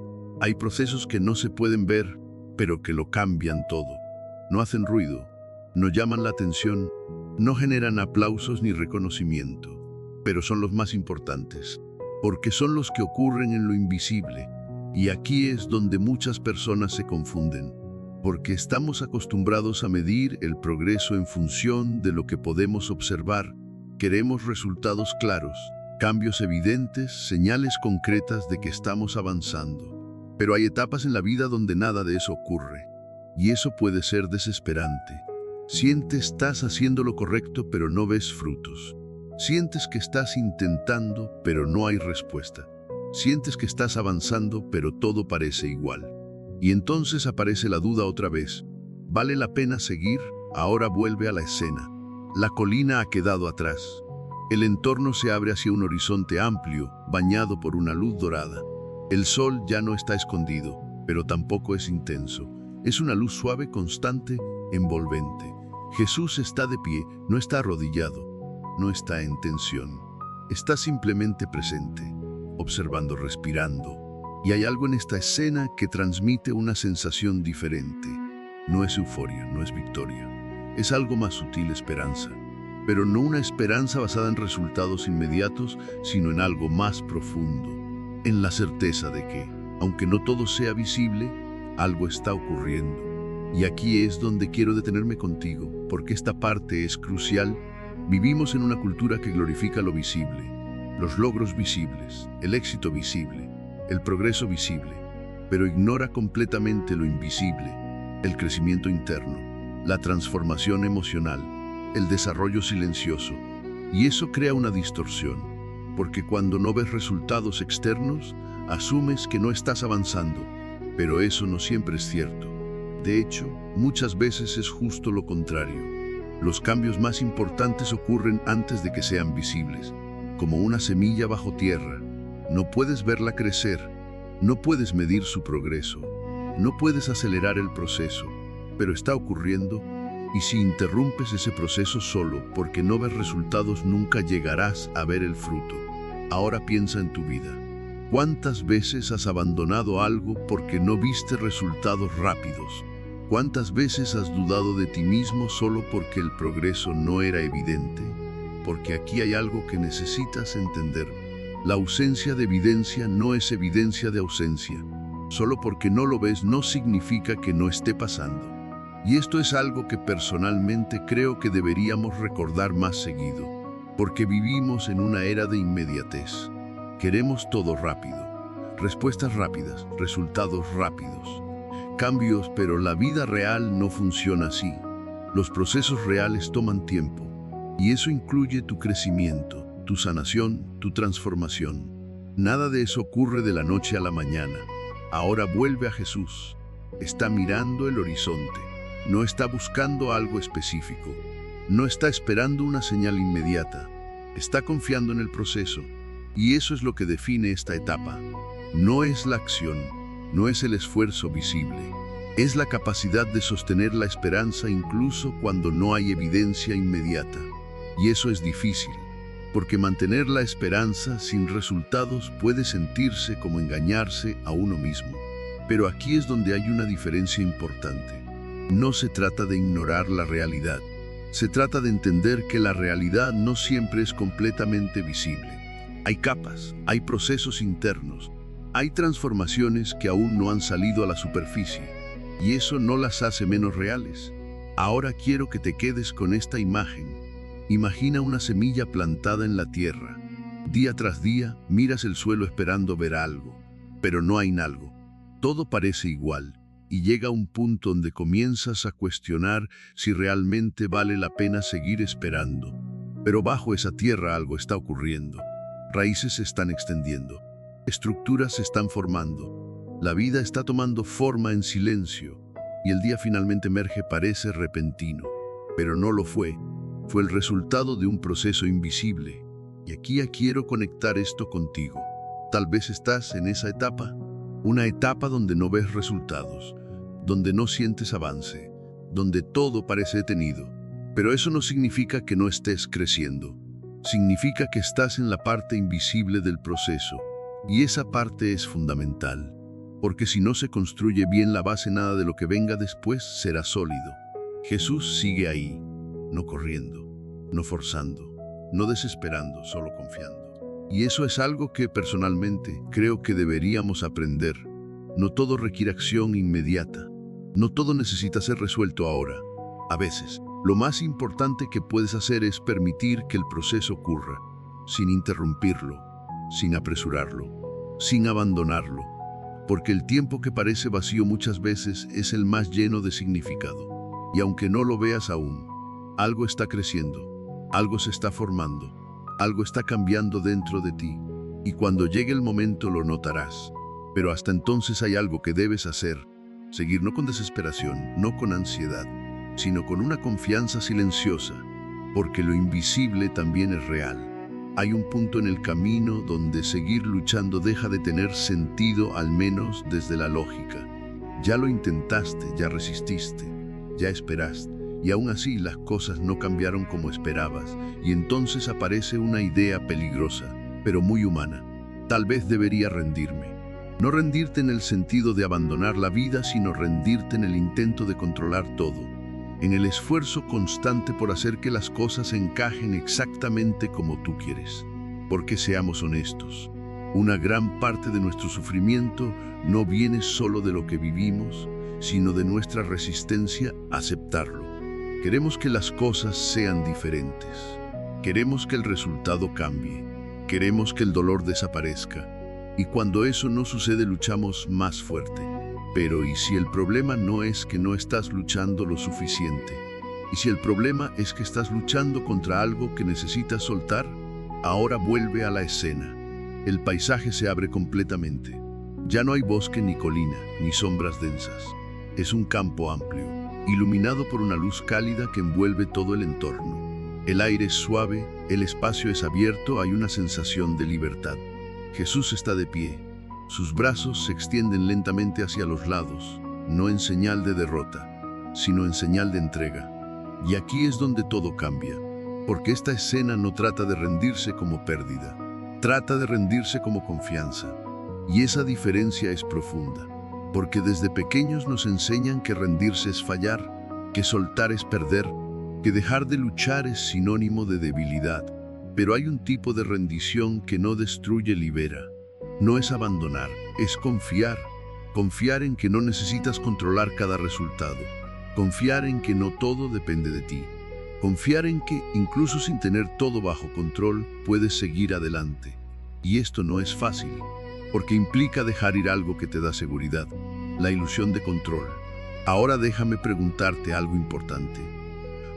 Hay procesos que no se pueden ver, pero que lo cambian todo. No hacen ruido, no llaman la atención, no generan aplausos ni reconocimiento, pero son los más importantes, porque son los que ocurren en lo invisible. Y aquí es donde muchas personas se confunden, porque estamos acostumbrados a medir el progreso en función de lo que podemos observar. Queremos resultados claros, cambios evidentes, señales concretas de que estamos avanzando. Pero hay etapas en la vida donde nada de eso ocurre, y eso puede ser desesperante. Sientes estás haciendo lo correcto, pero no ves frutos. Sientes que estás intentando, pero no hay respuesta. Sientes que estás avanzando, pero todo parece igual. Y entonces aparece la duda otra vez. ¿Vale la pena seguir? Ahora vuelve a la escena. La colina ha quedado atrás. El entorno se abre hacia un horizonte amplio, bañado por una luz dorada. El sol ya no está escondido, pero tampoco es intenso. Es una luz suave, constante, envolvente. Jesús está de pie, no está arrodillado, no está en tensión. Está simplemente presente, observando, respirando. Y hay algo en esta escena que transmite una sensación diferente. No es euforia, no es victoria. Es algo más sutil: esperanza. Pero no una esperanza basada en resultados inmediatos, sino en algo más profundo. En la certeza de que, aunque no todo sea visible, algo está ocurriendo. Y aquí es donde quiero detenerme contigo, porque esta parte es crucial. Vivimos en una cultura que glorifica lo visible, los logros visibles, el éxito visible, el progreso visible, pero ignora completamente lo invisible: el crecimiento interno, la transformación emocional, el desarrollo silencioso. Y eso crea una distorsión, porque cuando no ves resultados externos, asumes que no estás avanzando, pero eso no siempre es cierto. De hecho, muchas veces es justo lo contrario. Los cambios más importantes ocurren antes de que sean visibles, como una semilla bajo tierra. No puedes verla crecer, no puedes medir su progreso, no puedes acelerar el proceso, pero está ocurriendo, y si interrumpes ese proceso solo porque no ves resultados, nunca llegarás a ver el fruto. Ahora piensa en tu vida. ¿Cuántas veces has abandonado algo porque no viste resultados rápidos? ¿Cuántas veces has dudado de ti mismo solo porque el progreso no era evidente? Porque aquí hay algo que necesitas entender. La ausencia de evidencia no es evidencia de ausencia. Solo porque no lo ves no significa que no esté pasando. Y esto es algo que personalmente creo que deberíamos recordar más seguido, porque vivimos en una era de inmediatez. Queremos todo rápido, respuestas rápidas, resultados rápidos, cambios, pero la vida real no funciona así. Los procesos reales toman tiempo, y eso incluye tu crecimiento, tu sanación, tu transformación. Nada de eso ocurre de la noche a la mañana. Ahora vuelve a Jesús. Está mirando el horizonte. No está buscando algo específico. No está esperando una señal inmediata. Está confiando en el proceso. Y eso es lo que define esta etapa. No es la acción, no es el esfuerzo visible. Es la capacidad de sostener la esperanza incluso cuando no hay evidencia inmediata. Y eso es difícil, porque mantener la esperanza sin resultados puede sentirse como engañarse a uno mismo. Pero aquí es donde hay una diferencia importante. No se trata de ignorar la realidad. Se trata de entender que la realidad no siempre es completamente visible. Hay capas, hay procesos internos, hay transformaciones que aún no han salido a la superficie, y eso no las hace menos reales. Ahora quiero que te quedes con esta imagen. Imagina una semilla plantada en la tierra. Día tras día miras el suelo esperando ver algo, pero no hay algo. Todo parece igual, y llega un punto donde comienzas a cuestionar si realmente vale la pena seguir esperando. Pero bajo esa tierra algo está ocurriendo. Raíces se están extendiendo, estructuras se están formando, la vida está tomando forma en silencio, y el día finalmente emerge. Parece repentino, pero no lo fue. Fue el resultado de un proceso invisible. Y aquí quiero conectar esto contigo. Tal vez estás en esa etapa, una etapa donde no ves resultados, donde no sientes avance, donde todo parece detenido. Pero eso no significa que no estés creciendo. Significa que estás en la parte invisible del proceso. Y esa parte es fundamental, porque si no se construye bien la base, nada de lo que venga después será sólido. Jesús sigue ahí, no corriendo, no forzando, no desesperando, solo confiando. Y eso es algo que personalmente creo que deberíamos aprender. No todo requiere acción inmediata. No todo necesita ser resuelto ahora. A veces, lo más importante que puedes hacer es permitir que el proceso ocurra, sin interrumpirlo, sin apresurarlo, sin abandonarlo, porque el tiempo que parece vacío muchas veces es el más lleno de significado. Y aunque no lo veas aún, algo está creciendo, algo se está formando, algo está cambiando dentro de ti, y cuando llegue el momento lo notarás. Pero hasta entonces hay algo que debes hacer, seguir no con desesperación, no con ansiedad, sino con una confianza silenciosa, porque lo invisible también es real. Hay un punto en el camino donde seguir luchando deja de tener sentido, al menos desde la lógica. Ya lo intentaste, ya resististe, ya esperaste, y aún así las cosas no cambiaron como esperabas, y entonces aparece una idea peligrosa, pero muy humana. Tal vez debería rendirme. No rendirte en el sentido de abandonar la vida, sino rendirte en el intento de controlar todo, en el esfuerzo constante por hacer que las cosas encajen exactamente como tú quieres. Porque seamos honestos, una gran parte de nuestro sufrimiento no viene solo de lo que vivimos, sino de nuestra resistencia a aceptarlo. Queremos que las cosas sean diferentes. Queremos que el resultado cambie. Queremos que el dolor desaparezca. Y cuando eso no sucede, luchamos más fuerte. Pero ¿y si el problema no es que no estás luchando lo suficiente? ¿Y si el problema es que estás luchando contra algo que necesitas soltar? Ahora vuelve a la escena. El paisaje se abre completamente. Ya no hay bosque ni colina, ni sombras densas. Es un campo amplio, iluminado por una luz cálida que envuelve todo el entorno. El aire es suave, el espacio es abierto, hay una sensación de libertad. Jesús está de pie. Sus brazos se extienden lentamente hacia los lados, no en señal de derrota, sino en señal de entrega. Y aquí es donde todo cambia, porque esta escena no trata de rendirse como pérdida, trata de rendirse como confianza. Y esa diferencia es profunda, porque desde pequeños nos enseñan que rendirse es fallar, que soltar es perder, que dejar de luchar es sinónimo de debilidad. Pero hay un tipo de rendición que no destruye, libera. No es abandonar, es confiar. Confiar en que no necesitas controlar cada resultado. Confiar en que no todo depende de ti. Confiar en que, incluso sin tener todo bajo control, puedes seguir adelante. Y esto no es fácil, porque implica dejar ir algo que te da seguridad, la ilusión de control. Ahora déjame preguntarte algo importante.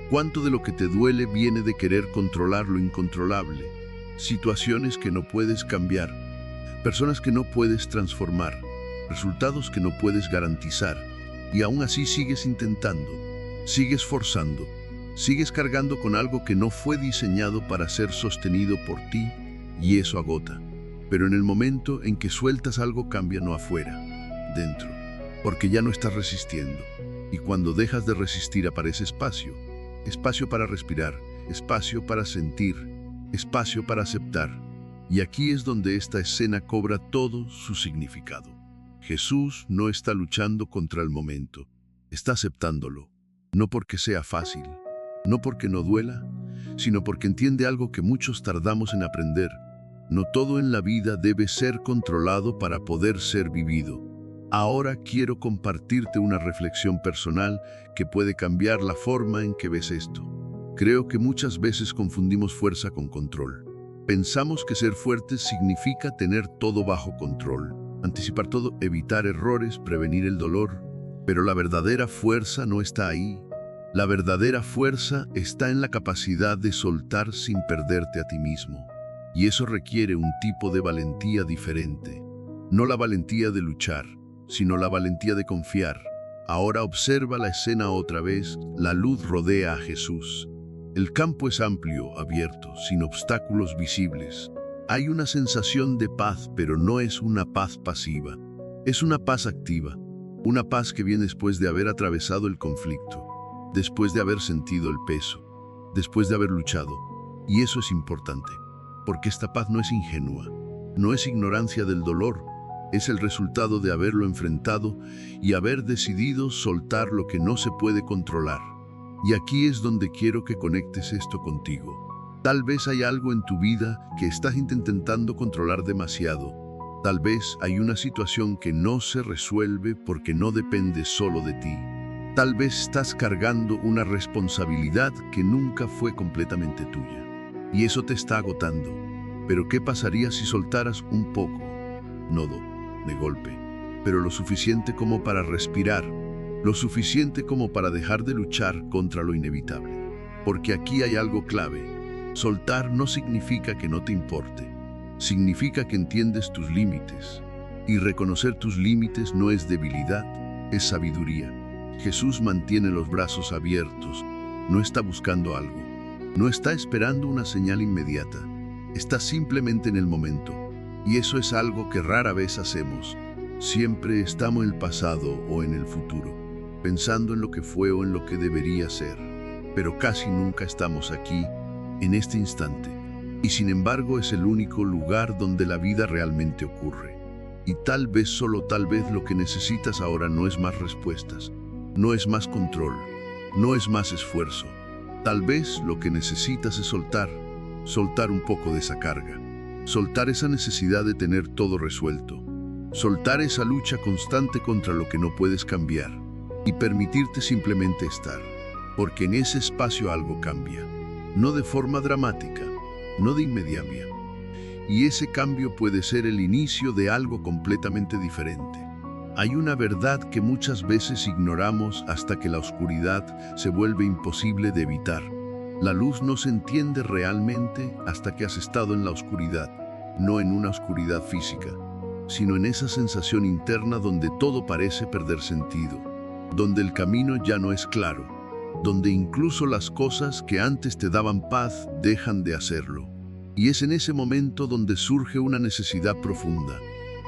¿Cuánto de lo que te duele viene de querer controlar lo incontrolable? Situaciones que no puedes cambiar, personas que no puedes transformar, resultados que no puedes garantizar, y aún así sigues intentando, sigues forzando, sigues cargando con algo que no fue diseñado para ser sostenido por ti, y eso agota. Pero en el momento en que sueltas algo cambia, no afuera, dentro, porque ya no estás resistiendo. Y cuando dejas de resistir aparece espacio, espacio para respirar, espacio para sentir, espacio para aceptar. Y aquí es donde esta escena cobra todo su significado. Jesús no está luchando contra el momento, está aceptándolo, no porque sea fácil, no porque no duela, sino porque entiende algo que muchos tardamos en aprender. No todo en la vida debe ser controlado para poder ser vivido. Ahora quiero compartirte una reflexión personal que puede cambiar la forma en que ves esto. Creo que muchas veces confundimos fuerza con control. Pensamos que ser fuertes significa tener todo bajo control, anticipar todo, evitar errores, prevenir el dolor. Pero la verdadera fuerza no está ahí. La verdadera fuerza está en la capacidad de soltar sin perderte a ti mismo. Y eso requiere un tipo de valentía diferente. No la valentía de luchar, sino la valentía de confiar. Ahora observa la escena otra vez. La luz rodea a Jesús. El campo es amplio, abierto, sin obstáculos visibles. Hay una sensación de paz, pero no es una paz pasiva. Es una paz activa. Una paz que viene después de haber atravesado el conflicto, después de haber sentido el peso, después de haber luchado. Y eso es importante, porque esta paz no es ingenua, no es ignorancia del dolor, es el resultado de haberlo enfrentado y haber decidido soltar lo que no se puede controlar. Y aquí es donde quiero que conectes esto contigo. Tal vez hay algo en tu vida que estás intentando controlar demasiado. Tal vez hay una situación que no se resuelve porque no depende solo de ti. Tal vez estás cargando una responsabilidad que nunca fue completamente tuya. Y eso te está agotando. Pero ¿qué pasaría si soltaras un poco? No de golpe, pero lo suficiente como para respirar, lo suficiente como para dejar de luchar contra lo inevitable. Porque aquí hay algo clave. Soltar no significa que no te importe. Significa que entiendes tus límites. Y reconocer tus límites no es debilidad, es sabiduría. Jesús mantiene los brazos abiertos. No está buscando algo. No está esperando una señal inmediata. Está simplemente en el momento. Y eso es algo que rara vez hacemos. Siempre estamos en el pasado o en el futuro, pensando en lo que fue o en lo que debería ser. Pero casi nunca estamos aquí, en este instante. Y sin embargo es el único lugar donde la vida realmente ocurre. Y tal vez, solo tal vez, lo que necesitas ahora no es más respuestas, no es más control, no es más esfuerzo. Tal vez lo que necesitas es soltar un poco de esa carga, soltar esa necesidad de tener todo resuelto, soltar esa lucha constante contra lo que no puedes cambiar y permitirte simplemente estar, porque en ese espacio algo cambia, no de forma dramática, no de inmediato. Y ese cambio puede ser el inicio de algo completamente diferente. Hay una verdad que muchas veces ignoramos hasta que la oscuridad se vuelve imposible de evitar. La luz no se entiende realmente hasta que has estado en la oscuridad, no en una oscuridad física, sino en esa sensación interna donde todo parece perder sentido, donde el camino ya no es claro, donde incluso las cosas que antes te daban paz dejan de hacerlo. Y es en ese momento donde surge una necesidad profunda,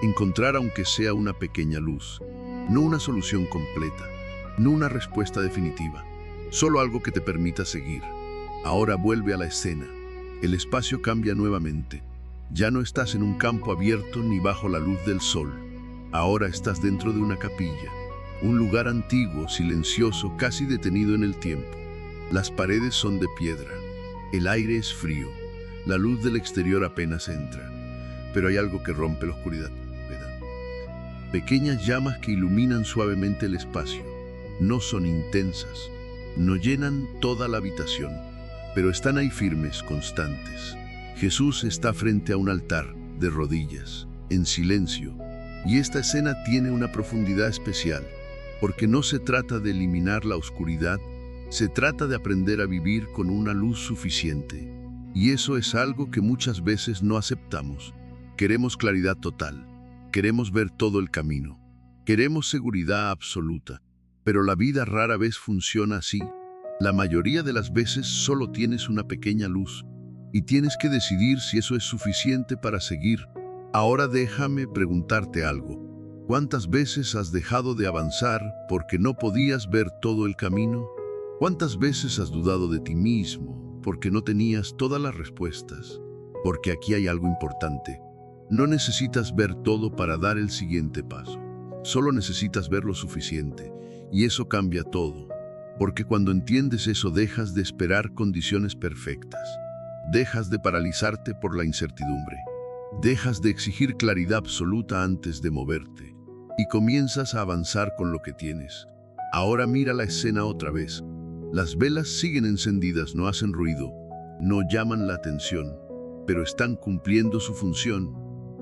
encontrar aunque sea una pequeña luz, no una solución completa, no una respuesta definitiva, solo algo que te permita seguir. Ahora vuelve a la escena. El espacio cambia nuevamente. Ya no estás en un campo abierto ni bajo la luz del sol. Ahora estás dentro de una capilla, un lugar antiguo, silencioso, casi detenido en el tiempo. Las paredes son de piedra. El aire es frío. La luz del exterior apenas entra. Pero hay algo que rompe la oscuridad, ¿verdad? Pequeñas llamas que iluminan suavemente el espacio. No son intensas. No llenan toda la habitación, pero están ahí firmes, constantes. Jesús está frente a un altar, de rodillas, en silencio. Y esta escena tiene una profundidad especial, porque no se trata de eliminar la oscuridad, se trata de aprender a vivir con una luz suficiente. Y eso es algo que muchas veces no aceptamos. Queremos claridad total, queremos ver todo el camino, Queremos seguridad absoluta, pero la vida rara vez funciona así. La mayoría de las veces solo tienes una pequeña luz y tienes que decidir si eso es suficiente para seguir. Ahora déjame preguntarte algo. ¿Cuántas veces has dejado de avanzar porque no podías ver todo el camino? ¿Cuántas veces has dudado de ti mismo porque no tenías todas las respuestas? Porque aquí hay algo importante. No necesitas ver todo para dar el siguiente paso. Solo necesitas ver lo suficiente, y eso cambia todo. Porque cuando entiendes eso, dejas de esperar condiciones perfectas. Dejas de paralizarte por la incertidumbre. Dejas de exigir claridad absoluta antes de moverte. Y comienzas a avanzar con lo que tienes. Ahora mira la escena otra vez. Las velas siguen encendidas, no hacen ruido, no llaman la atención, pero están cumpliendo su función,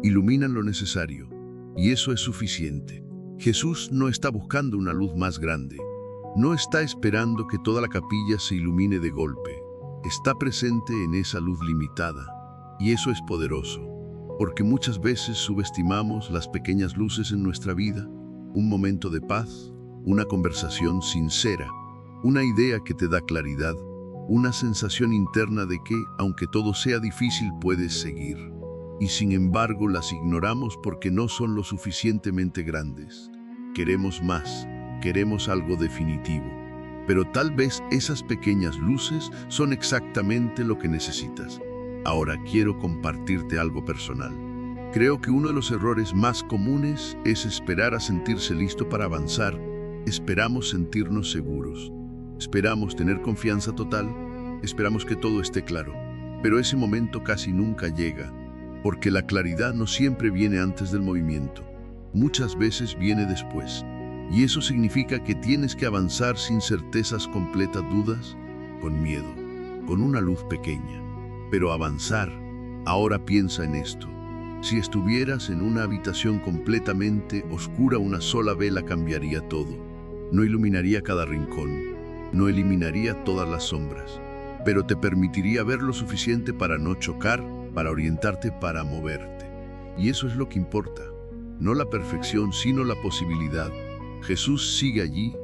iluminan lo necesario, y eso es suficiente. Jesús no está buscando una luz más grande, no está esperando que toda la capilla se ilumine de golpe, está presente en esa luz limitada, y eso es poderoso. Porque muchas veces subestimamos las pequeñas luces en nuestra vida, un momento de paz, una conversación sincera, una idea que te da claridad, una sensación interna de que, aunque todo sea difícil, puedes seguir. Y sin embargo las ignoramos porque no son lo suficientemente grandes. Queremos más, queremos algo definitivo. Pero tal vez esas pequeñas luces son exactamente lo que necesitas. Ahora quiero compartirte algo personal. Creo que uno de los errores más comunes es esperar a sentirse listo para avanzar. Esperamos sentirnos seguros. Esperamos tener confianza total. Esperamos que todo esté claro. Pero ese momento casi nunca llega, porque la claridad no siempre viene antes del movimiento. Muchas veces viene después. Y eso significa que tienes que avanzar sin certezas completas, dudas, con miedo, con una luz pequeña. Pero avanzar. Ahora piensa en esto. Si estuvieras en una habitación completamente oscura, una sola vela cambiaría todo. No iluminaría cada rincón, no eliminaría todas las sombras, pero te permitiría ver lo suficiente para no chocar, para orientarte, para moverte. Y eso es lo que importa. No la perfección, sino la posibilidad. Jesús sigue allí.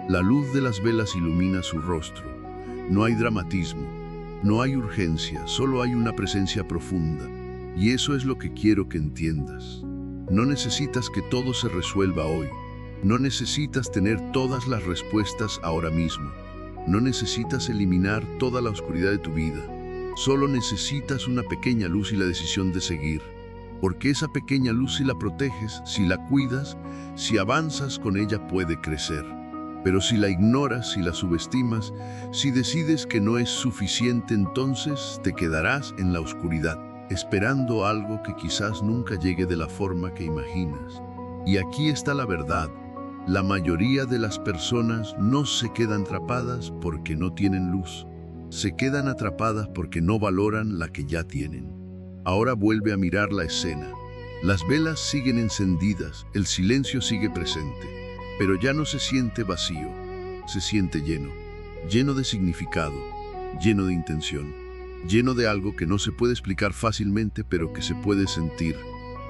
La luz de las velas ilumina su rostro. No hay dramatismo. No hay urgencia, solo hay una presencia profunda. Y eso es lo que quiero que entiendas. No necesitas que todo se resuelva hoy. No necesitas tener todas las respuestas ahora mismo. No necesitas eliminar toda la oscuridad de tu vida. Solo necesitas una pequeña luz y la decisión de seguir. Porque esa pequeña luz, si la proteges, si la cuidas, si avanzas con ella, puede crecer. Pero si la ignoras, si la subestimas, si decides que no es suficiente, entonces te quedarás en la oscuridad, esperando algo que quizás nunca llegue de la forma que imaginas. Y aquí está la verdad. La mayoría de las personas no se quedan atrapadas porque no tienen luz. Se quedan atrapadas porque no valoran la que ya tienen. Ahora vuelve a mirar la escena. Las velas siguen encendidas, el silencio sigue presente. Pero ya no se siente vacío, se siente lleno, lleno de significado, lleno de intención, lleno de algo que no se puede explicar fácilmente, pero que se puede sentir.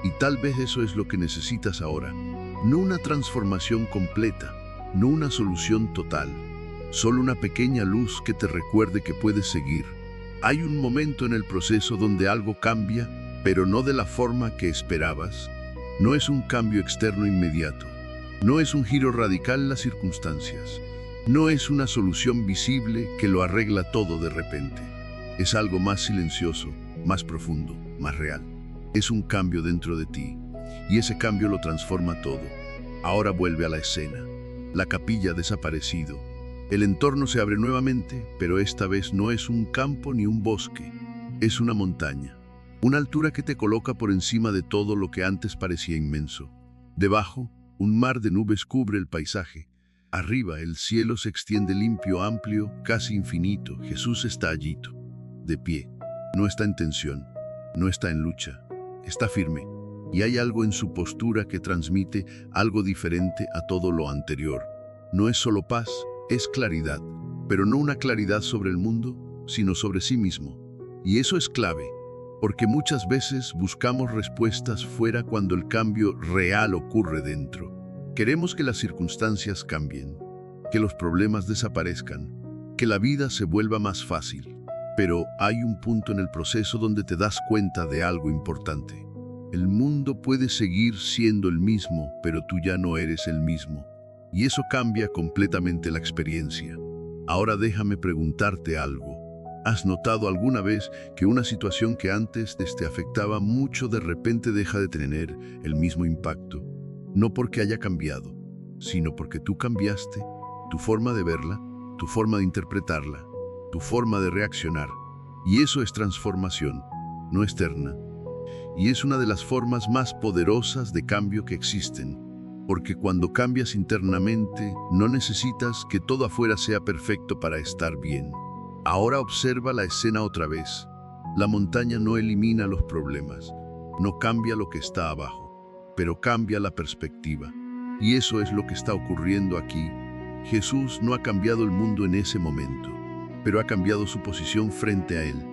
Y tal vez eso es lo que necesitas ahora. No una transformación completa, no una solución total, solo una pequeña luz que te recuerde que puedes seguir. Hay un momento en el proceso donde algo cambia, pero no de la forma que esperabas. No es un cambio externo inmediato. No es un giro radical en las circunstancias. No es una solución visible que lo arregla todo de repente. Es algo más silencioso, más profundo, más real. Es un cambio dentro de ti, y ese cambio lo transforma todo. Ahora vuelve a la escena. La capilla ha desaparecido. El entorno se abre nuevamente, pero esta vez no es un campo ni un bosque. Es una montaña. Una altura que te coloca por encima de todo lo que antes parecía inmenso. Debajo, un mar de nubes cubre el paisaje. Arriba, el cielo se extiende limpio, amplio, casi infinito. Jesús está allí, de pie. No está en tensión, no está en lucha. Está firme. Y hay algo en su postura que transmite algo diferente a todo lo anterior. No es solo paz, es claridad. Pero no una claridad sobre el mundo, sino sobre sí mismo. Y eso es clave. Porque muchas veces buscamos respuestas fuera cuando el cambio real ocurre dentro. Queremos que las circunstancias cambien, que los problemas desaparezcan, que la vida se vuelva más fácil. Pero hay un punto en el proceso donde te das cuenta de algo importante. El mundo puede seguir siendo el mismo, pero tú ya no eres el mismo. Y eso cambia completamente la experiencia. Ahora déjame preguntarte algo. ¿Has notado alguna vez que una situación que antes te afectaba mucho de repente deja de tener el mismo impacto? No porque haya cambiado, sino porque tú cambiaste tu forma de verla, tu forma de interpretarla, tu forma de reaccionar. Y eso es transformación, no externa. Y es una de las formas más poderosas de cambio que existen, porque cuando cambias internamente, no necesitas que todo afuera sea perfecto para estar bien. Ahora observa la escena otra vez. La montaña no elimina los problemas, no cambia lo que está abajo, pero cambia la perspectiva. Y eso es lo que está ocurriendo aquí. Jesús no ha cambiado el mundo en ese momento, pero ha cambiado su posición frente a él.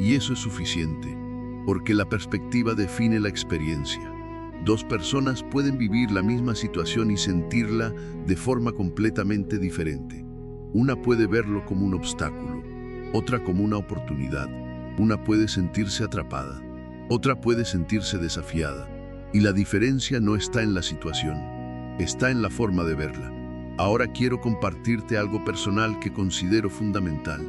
Y eso es suficiente, porque la perspectiva define la experiencia. Dos personas pueden vivir la misma situación y sentirla de forma completamente diferente. Una puede verlo como un obstáculo, otra como una oportunidad. Una puede sentirse atrapada, otra puede sentirse desafiada. Y la diferencia no está en la situación, está en la forma de verla. Ahora quiero compartirte algo personal que considero fundamental.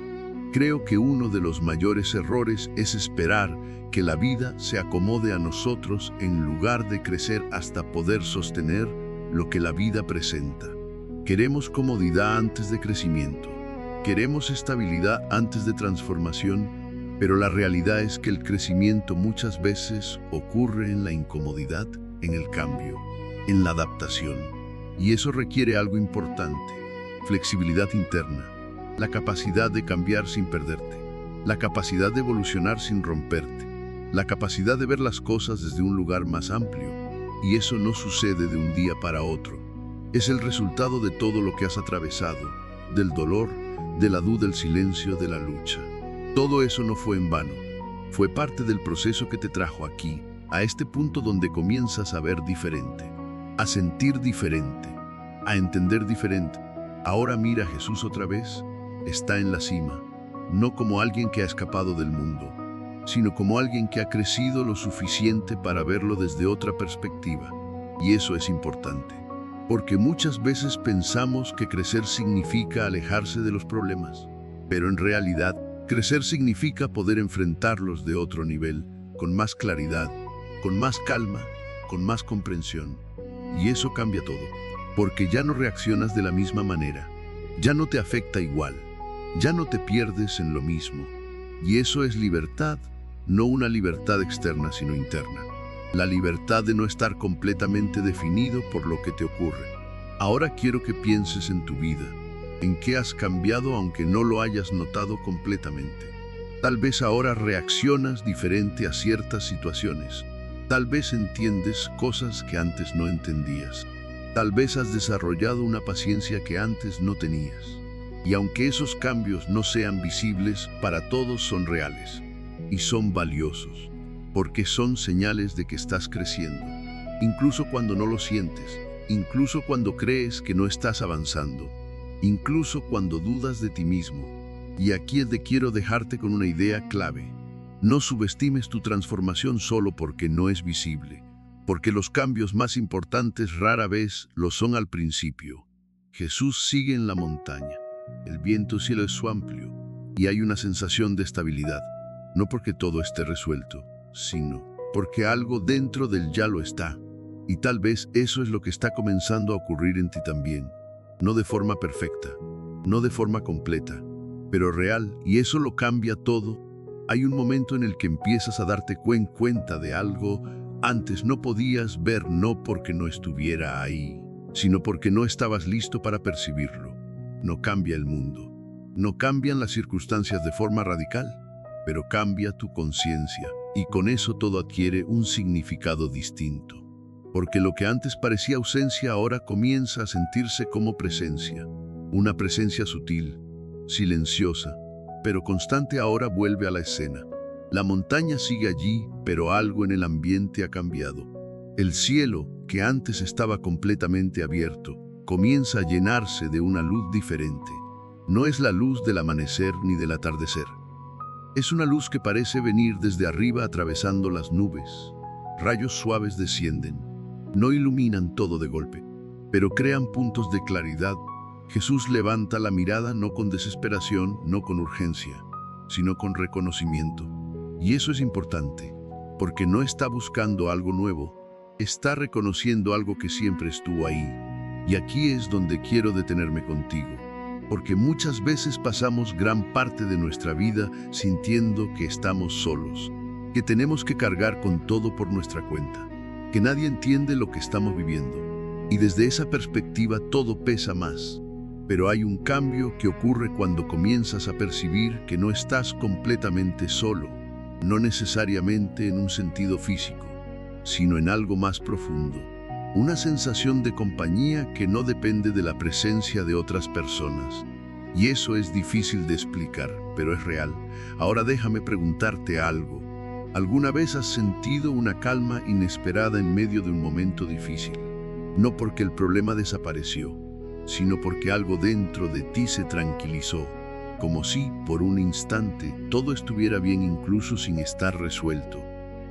Creo que uno de los mayores errores es esperar que la vida se acomode a nosotros en lugar de crecer hasta poder sostener lo que la vida presenta. Queremos comodidad antes de crecimiento. Queremos estabilidad antes de transformación, pero la realidad es que el crecimiento muchas veces ocurre en la incomodidad, en el cambio, en la adaptación. Y eso requiere algo importante: flexibilidad interna, la capacidad de cambiar sin perderte, la capacidad de evolucionar sin romperte, la capacidad de ver las cosas desde un lugar más amplio. Y eso no sucede de un día para otro. Es el resultado de todo lo que has atravesado, del dolor, de la duda, del silencio, de la lucha. Todo eso no fue en vano. Fue parte del proceso que te trajo aquí, a este punto donde comienzas a ver diferente, a sentir diferente, a entender diferente. Ahora mira a Jesús otra vez. Está en la cima, no como alguien que ha escapado del mundo, sino como alguien que ha crecido lo suficiente para verlo desde otra perspectiva. Y eso es importante, porque muchas veces pensamos que crecer significa alejarse de los problemas, pero en realidad, crecer significa poder enfrentarlos de otro nivel, con más claridad, con más calma, con más comprensión. Y eso cambia todo, porque ya no reaccionas de la misma manera, ya no te afecta igual, ya no te pierdes en lo mismo. Y eso es libertad, no una libertad externa sino interna. La libertad de no estar completamente definido por lo que te ocurre. Ahora quiero que pienses en tu vida, en qué has cambiado aunque no lo hayas notado completamente. Tal vez ahora reaccionas diferente a ciertas situaciones. Tal vez entiendes cosas que antes no entendías. Tal vez has desarrollado una paciencia que antes no tenías. Y aunque esos cambios no sean visibles, para todos son reales y son valiosos, porque son señales de que estás creciendo, incluso cuando no lo sientes, incluso cuando crees que no estás avanzando, incluso cuando dudas de ti mismo. Y aquí quiero dejarte con una idea clave. No subestimes tu transformación solo porque no es visible, porque los cambios más importantes rara vez lo son al principio. Jesús sigue en la montaña. El viento cielo es su amplio y hay una sensación de estabilidad, no porque todo esté resuelto, sino porque algo dentro del ya lo está. Y tal vez eso es lo que está comenzando a ocurrir en ti también, no de forma perfecta, no de forma completa, pero real, y eso lo cambia todo. Hay un momento en el que empiezas a darte cuenta de algo antes no podías ver, no porque no estuviera ahí, sino porque no estabas listo para percibirlo. No cambia el mundo, no cambian las circunstancias de forma radical, pero cambia tu conciencia, y con eso todo adquiere un significado distinto. Porque lo que antes parecía ausencia ahora comienza a sentirse como presencia. Una presencia sutil, silenciosa, pero constante ahora vuelve a la escena. La montaña sigue allí, pero algo en el ambiente ha cambiado. El cielo, que antes estaba completamente abierto, comienza a llenarse de una luz diferente. No es la luz del amanecer ni del atardecer. Es una luz que parece venir desde arriba atravesando las nubes. Rayos suaves descienden. No iluminan todo de golpe, pero crean puntos de claridad. Jesús levanta la mirada no con desesperación, no con urgencia, sino con reconocimiento. Y eso es importante, porque no está buscando algo nuevo, está reconociendo algo que siempre estuvo ahí. Y aquí es donde quiero detenerme contigo, porque muchas veces pasamos gran parte de nuestra vida sintiendo que estamos solos, que tenemos que cargar con todo por nuestra cuenta, que nadie entiende lo que estamos viviendo. Y desde esa perspectiva todo pesa más. Pero hay un cambio que ocurre cuando comienzas a percibir que no estás completamente solo, no necesariamente en un sentido físico, sino en algo más profundo. Una sensación de compañía que no depende de la presencia de otras personas. Y eso es difícil de explicar, pero es real. Ahora déjame preguntarte algo. ¿Alguna vez has sentido una calma inesperada en medio de un momento difícil? No porque el problema desapareció, sino porque algo dentro de ti se tranquilizó, como si, por un instante, todo estuviera bien incluso sin estar resuelto.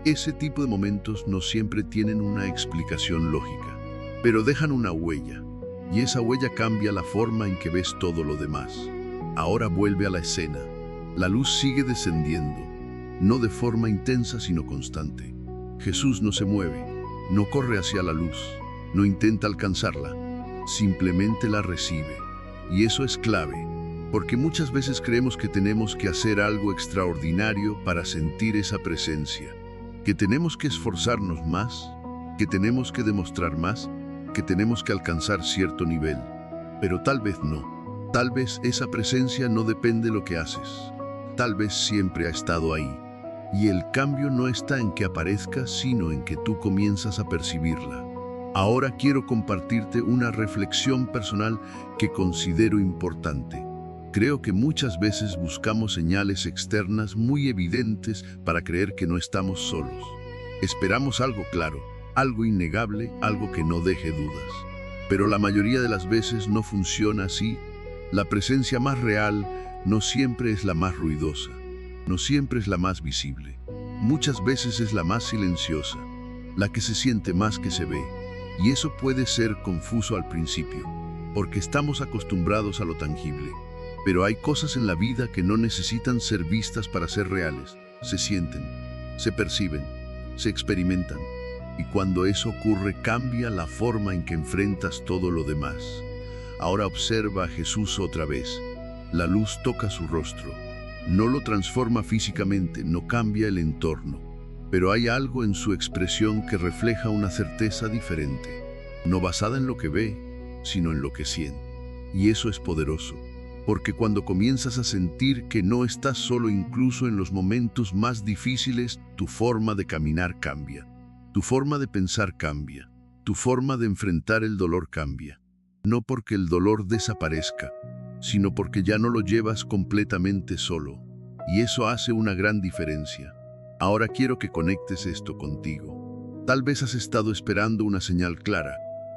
Ese tipo de momentos no siempre tienen una explicación lógica, pero dejan una huella, y esa huella cambia la forma en que ves todo lo demás. Ahora vuelve a la escena. La luz sigue descendiendo, no de forma intensa sino constante. Jesús no se mueve, no corre hacia la luz, no intenta alcanzarla, simplemente la recibe. Y eso es clave, porque muchas veces creemos que tenemos que hacer algo extraordinario para sentir esa presencia, que tenemos que esforzarnos más, que tenemos que demostrar más, que tenemos que alcanzar cierto nivel. Pero tal vez no. Tal vez esa presencia no depende de lo que haces. Tal vez siempre ha estado ahí. Y el cambio no está en que aparezca, sino en que tú comienzas a percibirla. Ahora quiero compartirte una reflexión personal que considero importante. Creo que muchas veces buscamos señales externas muy evidentes para creer que no estamos solos. Esperamos algo claro, algo innegable, algo que no deje dudas. Pero la mayoría de las veces no funciona así. La presencia más real no siempre es la más ruidosa, no siempre es la más visible. Muchas veces es la más silenciosa, la que se siente más que se ve. Y eso puede ser confuso al principio, porque estamos acostumbrados a lo tangible. Pero hay cosas en la vida que no necesitan ser vistas para ser reales. Se sienten, se perciben, se experimentan. Y cuando eso ocurre, cambia la forma en que enfrentas todo lo demás. Ahora observa a Jesús otra vez. La luz toca su rostro. No lo transforma físicamente, no cambia el entorno. Pero hay algo en su expresión que refleja una certeza diferente, no basada en lo que ve, sino en lo que siente. Y eso es poderoso, porque cuando comienzas a sentir que no estás solo incluso en los momentos más difíciles, tu forma de caminar cambia, tu forma de pensar cambia, tu forma de enfrentar el dolor cambia. No porque el dolor desaparezca, sino porque ya no lo llevas completamente solo. Y eso hace una gran diferencia. Ahora quiero que conectes esto contigo. Tal vez has estado esperando una señal clara,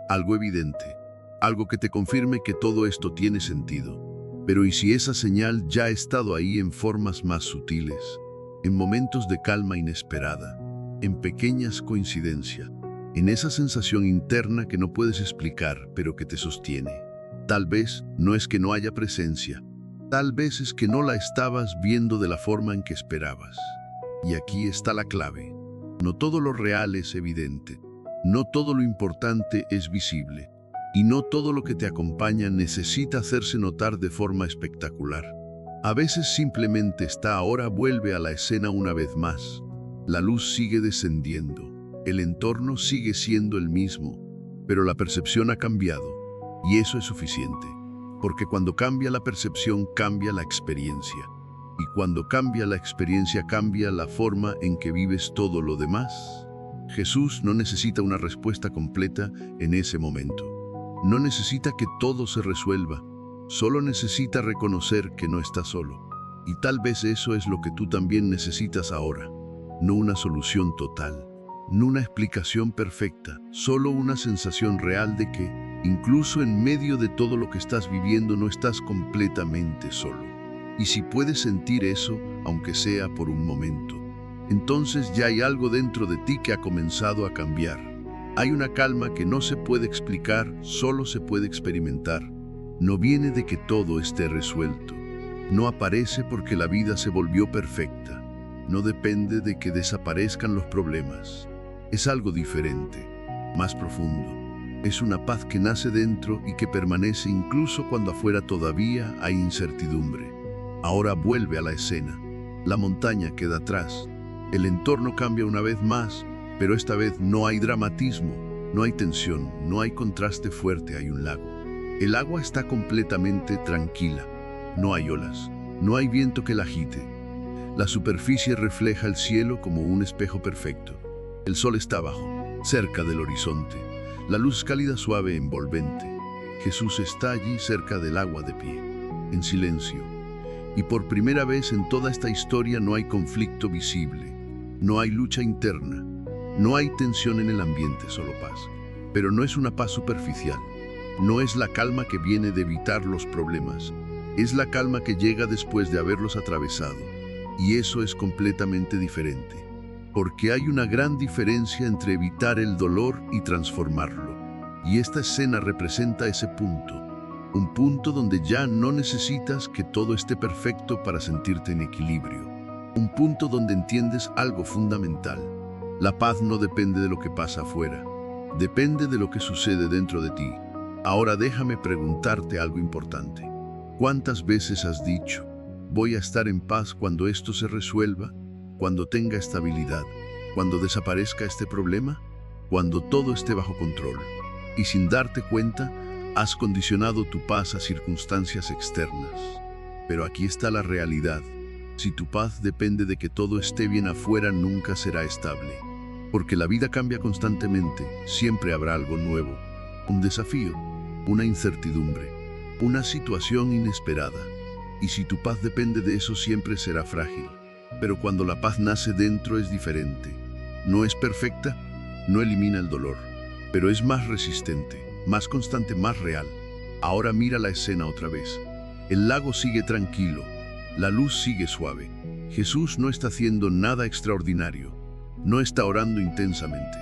algo evidente, algo que te confirme que todo esto tiene sentido. Pero ¿y si esa señal ya ha estado ahí en formas más sutiles, en momentos de calma inesperada, en pequeñas coincidencias, en esa sensación interna que no puedes explicar, pero que te sostiene? Tal vez no es que no haya presencia, tal vez es que no la estabas viendo de la forma en que esperabas. Y aquí está la clave. No todo lo real es evidente, no todo lo importante es visible, y no todo lo que te acompaña necesita hacerse notar de forma espectacular. A veces simplemente está. Ahora vuelve a la escena una vez más. La luz sigue descendiendo, el entorno sigue siendo el mismo, pero la percepción ha cambiado, y eso es suficiente, porque cuando cambia la percepción, cambia la experiencia. Y cuando cambia la experiencia, cambia la forma en que vives todo lo demás. Jesús no necesita una respuesta completa en ese momento. No necesita que todo se resuelva. Solo necesita reconocer que no está solo. Y tal vez eso es lo que tú también necesitas ahora. No una solución total, no una explicación perfecta, solo una sensación real de que, incluso en medio de todo lo que estás viviendo, no estás completamente solo. Y si puedes sentir eso, aunque sea por un momento, entonces ya hay algo dentro de ti que ha comenzado a cambiar. Hay una calma que no se puede explicar, solo se puede experimentar. No viene de que todo esté resuelto. No aparece porque la vida se volvió perfecta. No depende de que desaparezcan los problemas. Es algo diferente, más profundo. Es una paz que nace dentro y que permanece incluso cuando afuera todavía hay incertidumbre. Ahora vuelve a la escena. La montaña queda atrás. El entorno cambia una vez más, pero esta vez no hay dramatismo, no hay tensión, no hay contraste fuerte, hay un lago. El agua está completamente tranquila. No hay olas, no hay viento que la agite. La superficie refleja el cielo como un espejo perfecto. El sol está abajo, cerca del horizonte. La luz cálida, suave, envolvente. Jesús está allí cerca del agua de pie, en silencio. Y por primera vez en toda esta historia no hay conflicto visible. No hay lucha interna, no hay tensión en el ambiente, solo paz. Pero no es una paz superficial, no es la calma que viene de evitar los problemas, es la calma que llega después de haberlos atravesado. Y eso es completamente diferente, porque hay una gran diferencia entre evitar el dolor y transformarlo. Y esta escena representa ese punto, un punto donde ya no necesitas que todo esté perfecto para sentirte en equilibrio. Un punto donde entiendes algo fundamental. La paz no depende de lo que pasa afuera, depende de lo que sucede dentro de ti. Ahora déjame preguntarte algo importante. ¿Cuántas veces has dicho, voy a estar en paz cuando esto se resuelva, cuando tenga estabilidad, cuando desaparezca este problema, cuando todo esté bajo control? Y sin darte cuenta, has condicionado tu paz a circunstancias externas. Pero aquí está la realidad. Si tu paz depende de que todo esté bien afuera, nunca será estable. Porque la vida cambia constantemente, siempre habrá algo nuevo, un desafío, una incertidumbre, una situación inesperada. Y si tu paz depende de eso, siempre será frágil. Pero cuando la paz nace dentro es diferente. No es perfecta, no elimina el dolor, pero es más resistente, más constante, más real. Ahora mira la escena otra vez. El lago sigue tranquilo. La luz sigue suave. Jesús no está haciendo nada extraordinario. No está orando intensamente.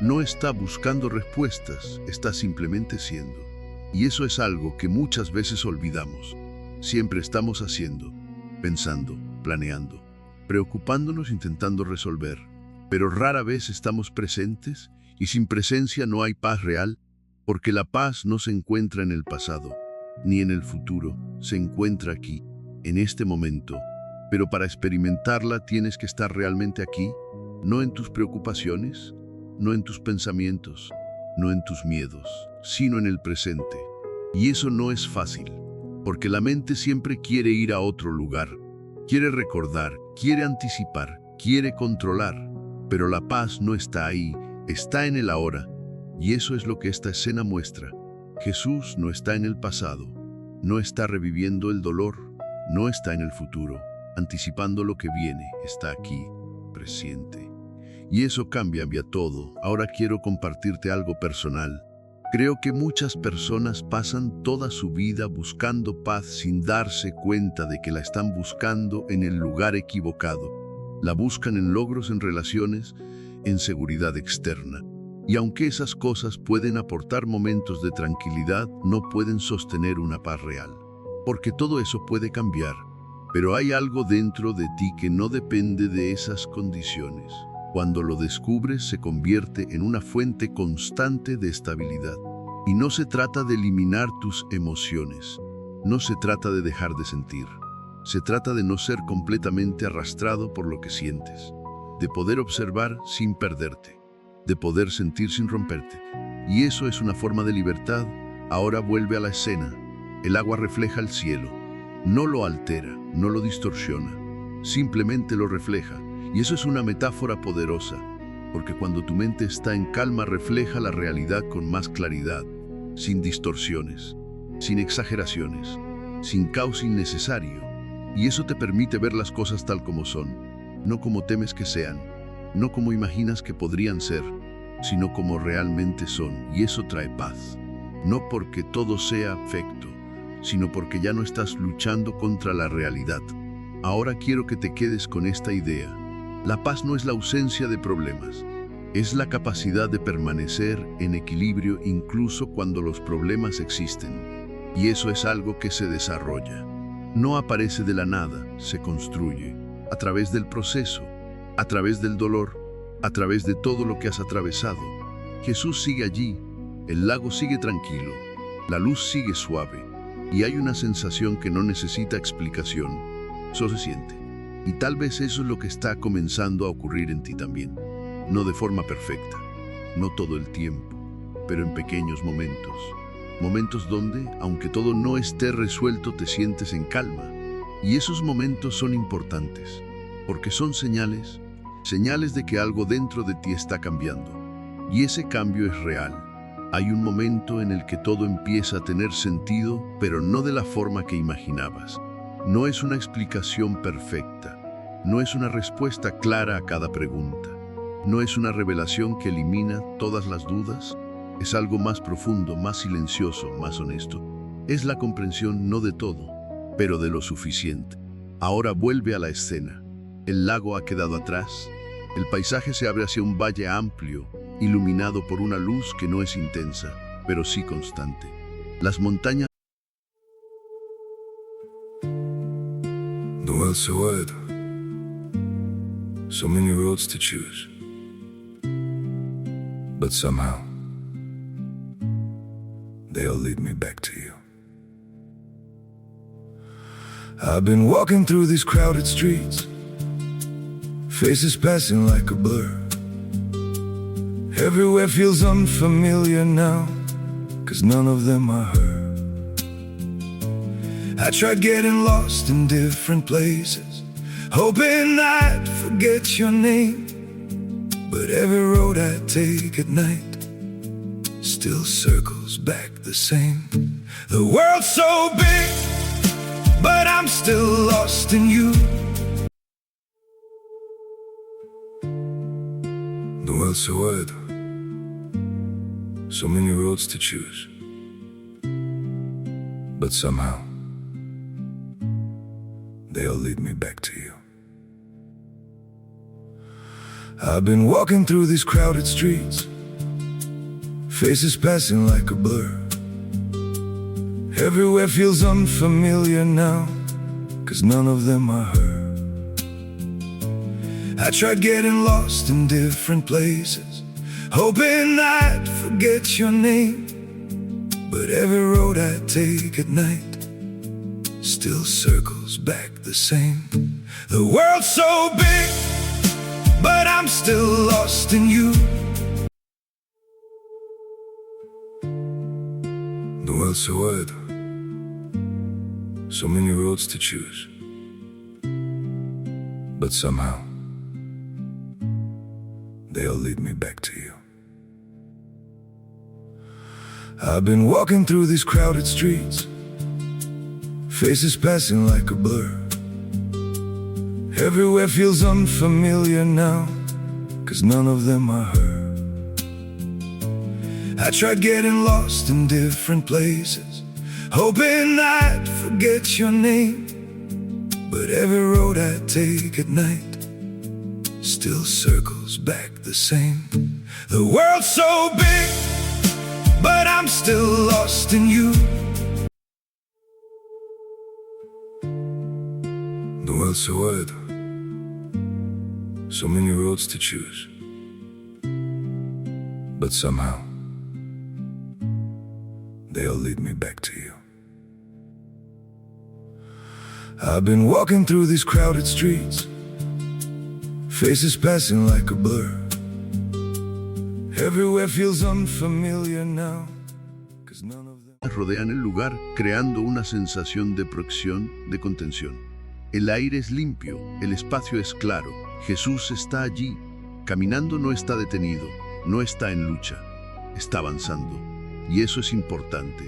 No está buscando respuestas. Está simplemente siendo. Y eso es algo que muchas veces olvidamos. Siempre estamos haciendo, pensando, planeando, preocupándonos, intentando resolver. Pero rara vez estamos presentes, y sin presencia no hay paz real, porque la paz no se encuentra en el pasado, ni en el futuro. Se encuentra aquí, en este momento, pero para experimentarla tienes que estar realmente aquí, no en tus preocupaciones, no en tus pensamientos, no en tus miedos, sino en el presente. Y eso no es fácil, porque la mente siempre quiere ir a otro lugar, quiere recordar, quiere anticipar, quiere controlar, pero la paz no está ahí, está en el ahora, y eso es lo que esta escena muestra. Jesús no está en el pasado, no está reviviendo el dolor, no está en el futuro, anticipando lo que viene, está aquí, presente. Y eso cambia todo. Ahora quiero compartirte algo personal. Creo que muchas personas pasan toda su vida buscando paz sin darse cuenta de que la están buscando en el lugar equivocado. La buscan en logros, en relaciones, en seguridad externa. Y aunque esas cosas pueden aportar momentos de tranquilidad, no pueden sostener una paz real. Porque todo eso puede cambiar, pero hay algo dentro de ti que no depende de esas condiciones. Cuando lo descubres, se convierte en una fuente constante de estabilidad. Y no se trata de eliminar tus emociones, no se trata de dejar de sentir. Se trata de no ser completamente arrastrado por lo que sientes, de poder observar sin perderte, de poder sentir sin romperte. Y eso es una forma de libertad. Ahora vuelve a la escena. El agua refleja el cielo. No lo altera, no lo distorsiona, simplemente lo refleja. Y eso es una metáfora poderosa, porque cuando tu mente está en calma refleja la realidad con más claridad, sin distorsiones, sin exageraciones, sin caos innecesario. Y eso te permite ver las cosas tal como son, no como temes que sean. no como imaginas que podrían ser, sino como realmente son, y eso trae paz. No porque todo sea afecto, sino porque ya no estás luchando contra la realidad. Ahora quiero que te quedes con esta idea. La paz no es la ausencia de problemas, es la capacidad de permanecer en equilibrio incluso cuando los problemas existen. Y eso es algo que se desarrolla. No aparece de la nada, se construye, a través del proceso, a través del dolor, a través de todo lo que has atravesado. Jesús sigue allí, el lago sigue tranquilo, la luz sigue suave, y hay una sensación que no necesita explicación, solo se siente. Y tal vez eso es lo que está comenzando a ocurrir en ti también. No de forma perfecta, no todo el tiempo, pero en pequeños momentos. Momentos donde, aunque todo no esté resuelto, te sientes en calma. Y esos momentos son importantes, porque son señales de que algo dentro de ti está cambiando. Y ese cambio es real. Hay un momento en el que todo empieza a tener sentido, pero no de la forma que imaginabas. No es una explicación perfecta, no es una respuesta clara a cada pregunta, no es una revelación que elimina todas las dudas, es algo más profundo, más silencioso, más honesto. Es la comprensión no de todo, pero de lo suficiente. Ahora vuelve a la escena. El lago ha quedado atrás, el paisaje se abre hacia un valle amplio, iluminado por una luz que no es intensa, pero sí constante. Las montañas. The world's so wide, so many roads to choose, but somehow they all lead me back to you. I've been walking through these crowded streets, faces passing like a blur. Everywhere feels unfamiliar now, 'cause none of them are her. I tried getting lost in different places, hoping I'd forget your name. But every road I take at night still circles back the same. The world's so big, but I'm still lost in you. The world's so wide, so many roads to choose, but somehow they all lead me back to you. I've been walking through these crowded streets, faces passing like a blur. Everywhere feels unfamiliar now, 'cause none of them are her. I tried getting lost in different places, hoping I'd forget your name. But every road I take at night still circles back the same. The world's so big, but I'm still lost in you. The world's so wide, so many roads to choose, but somehow they all lead me back to you. I've been walking through these crowded streets, faces passing like a blur. Everywhere feels unfamiliar now, 'cause none of them are her. I tried getting lost in different places, hoping I'd forget your name. But every road I take at night still circles back the same. The world's so big, but I'm still lost in you. The world's so wide, so many roads to choose, but somehow they all lead me back to you. I've been walking through these crowded streets, faces passing like a blur. Everywhere feels unfamiliar now, 'cause none of them rodean el lugar, creando una sensación de protección, de contención. El aire es limpio, el espacio es claro. Jesús está allí. Caminando, no está detenido, no está en lucha, está avanzando. Y eso es importante,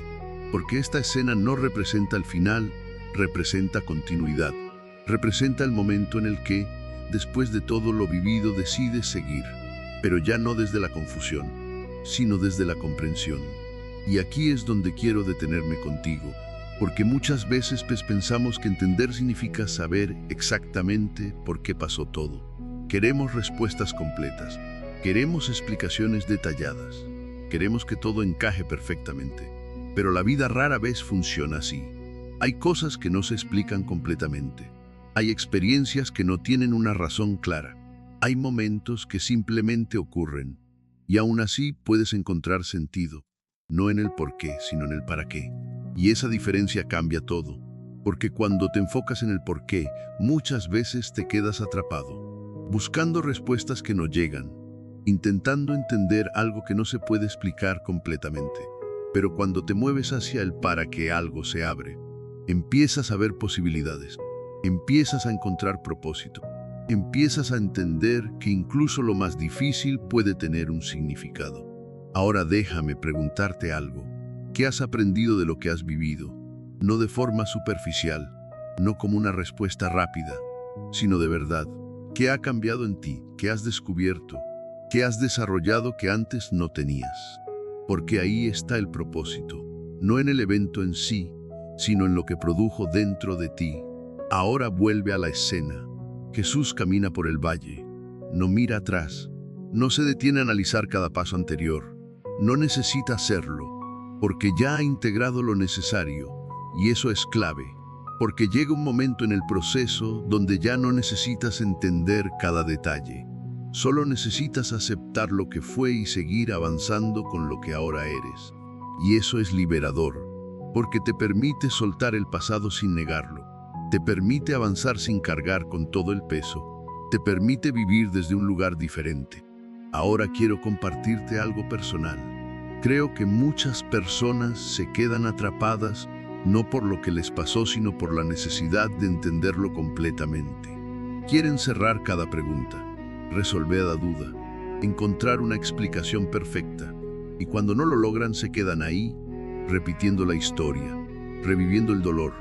porque esta escena no representa el final, representa continuidad. Representa el momento en el que, después de todo lo vivido, decides seguir, pero ya no desde la confusión, sino desde la comprensión. Y aquí es donde quiero detenerme contigo, porque muchas veces pensamos que entender significa saber exactamente por qué pasó todo. Queremos respuestas completas, queremos explicaciones detalladas, queremos que todo encaje perfectamente. Pero la vida rara vez funciona así. Hay cosas que no se explican completamente. Hay experiencias que no tienen una razón clara. Hay momentos que simplemente ocurren. Y aún así puedes encontrar sentido, no en el por qué, sino en el para qué. Y esa diferencia cambia todo, porque cuando te enfocas en el por qué, muchas veces te quedas atrapado, buscando respuestas que no llegan, intentando entender algo que no se puede explicar completamente. Pero cuando te mueves hacia el para qué, algo se abre. Empiezas a ver posibilidades, empiezas a encontrar propósito, empiezas a entender que incluso lo más difícil puede tener un significado. Ahora déjame preguntarte algo. ¿Qué has aprendido de lo que has vivido? No de forma superficial, no como una respuesta rápida, sino de verdad. ¿Qué ha cambiado en ti? ¿Qué has descubierto? ¿Qué has desarrollado que antes no tenías? Porque ahí está el propósito, no en el evento en sí, sino en lo que produjo dentro de ti. Ahora vuelve a la escena. Jesús camina por el valle, no mira atrás, no se detiene a analizar cada paso anterior, no necesita hacerlo, porque ya ha integrado lo necesario, y eso es clave, porque llega un momento en el proceso donde ya no necesitas entender cada detalle, solo necesitas aceptar lo que fue y seguir avanzando con lo que ahora eres. Y eso es liberador, porque te permite soltar el pasado sin negarlo, te permite avanzar sin cargar con todo el peso, te permite vivir desde un lugar diferente. Ahora quiero compartirte algo personal. Creo que muchas personas se quedan atrapadas no por lo que les pasó, sino por la necesidad de entenderlo completamente. Quieren cerrar cada pregunta, resolver la duda, encontrar una explicación perfecta, y cuando no lo logran se quedan ahí, repitiendo la historia, reviviendo el dolor.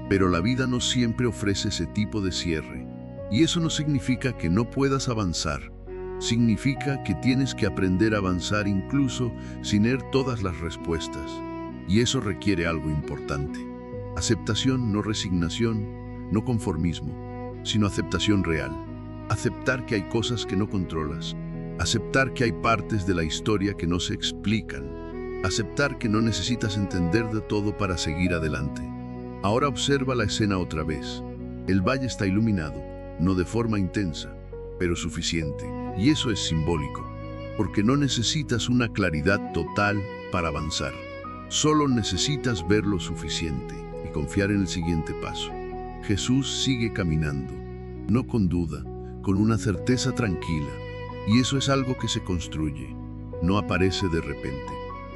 Pero la vida no siempre ofrece ese tipo de cierre, y eso no significa que no puedas avanzar. Significa que tienes que aprender a avanzar incluso sin tener todas las respuestas. Y eso requiere algo importante. Aceptación, no resignación, no conformismo, sino aceptación real. Aceptar que hay cosas que no controlas. Aceptar que hay partes de la historia que no se explican. Aceptar que no necesitas entender de todo para seguir adelante. Ahora observa la escena otra vez. El valle está iluminado, no de forma intensa, pero suficiente. Y eso es simbólico, porque no necesitas una claridad total para avanzar. Solo necesitas ver lo suficiente y confiar en el siguiente paso. Jesús sigue caminando, no con duda, con una certeza tranquila. Y eso es algo que se construye, no aparece de repente.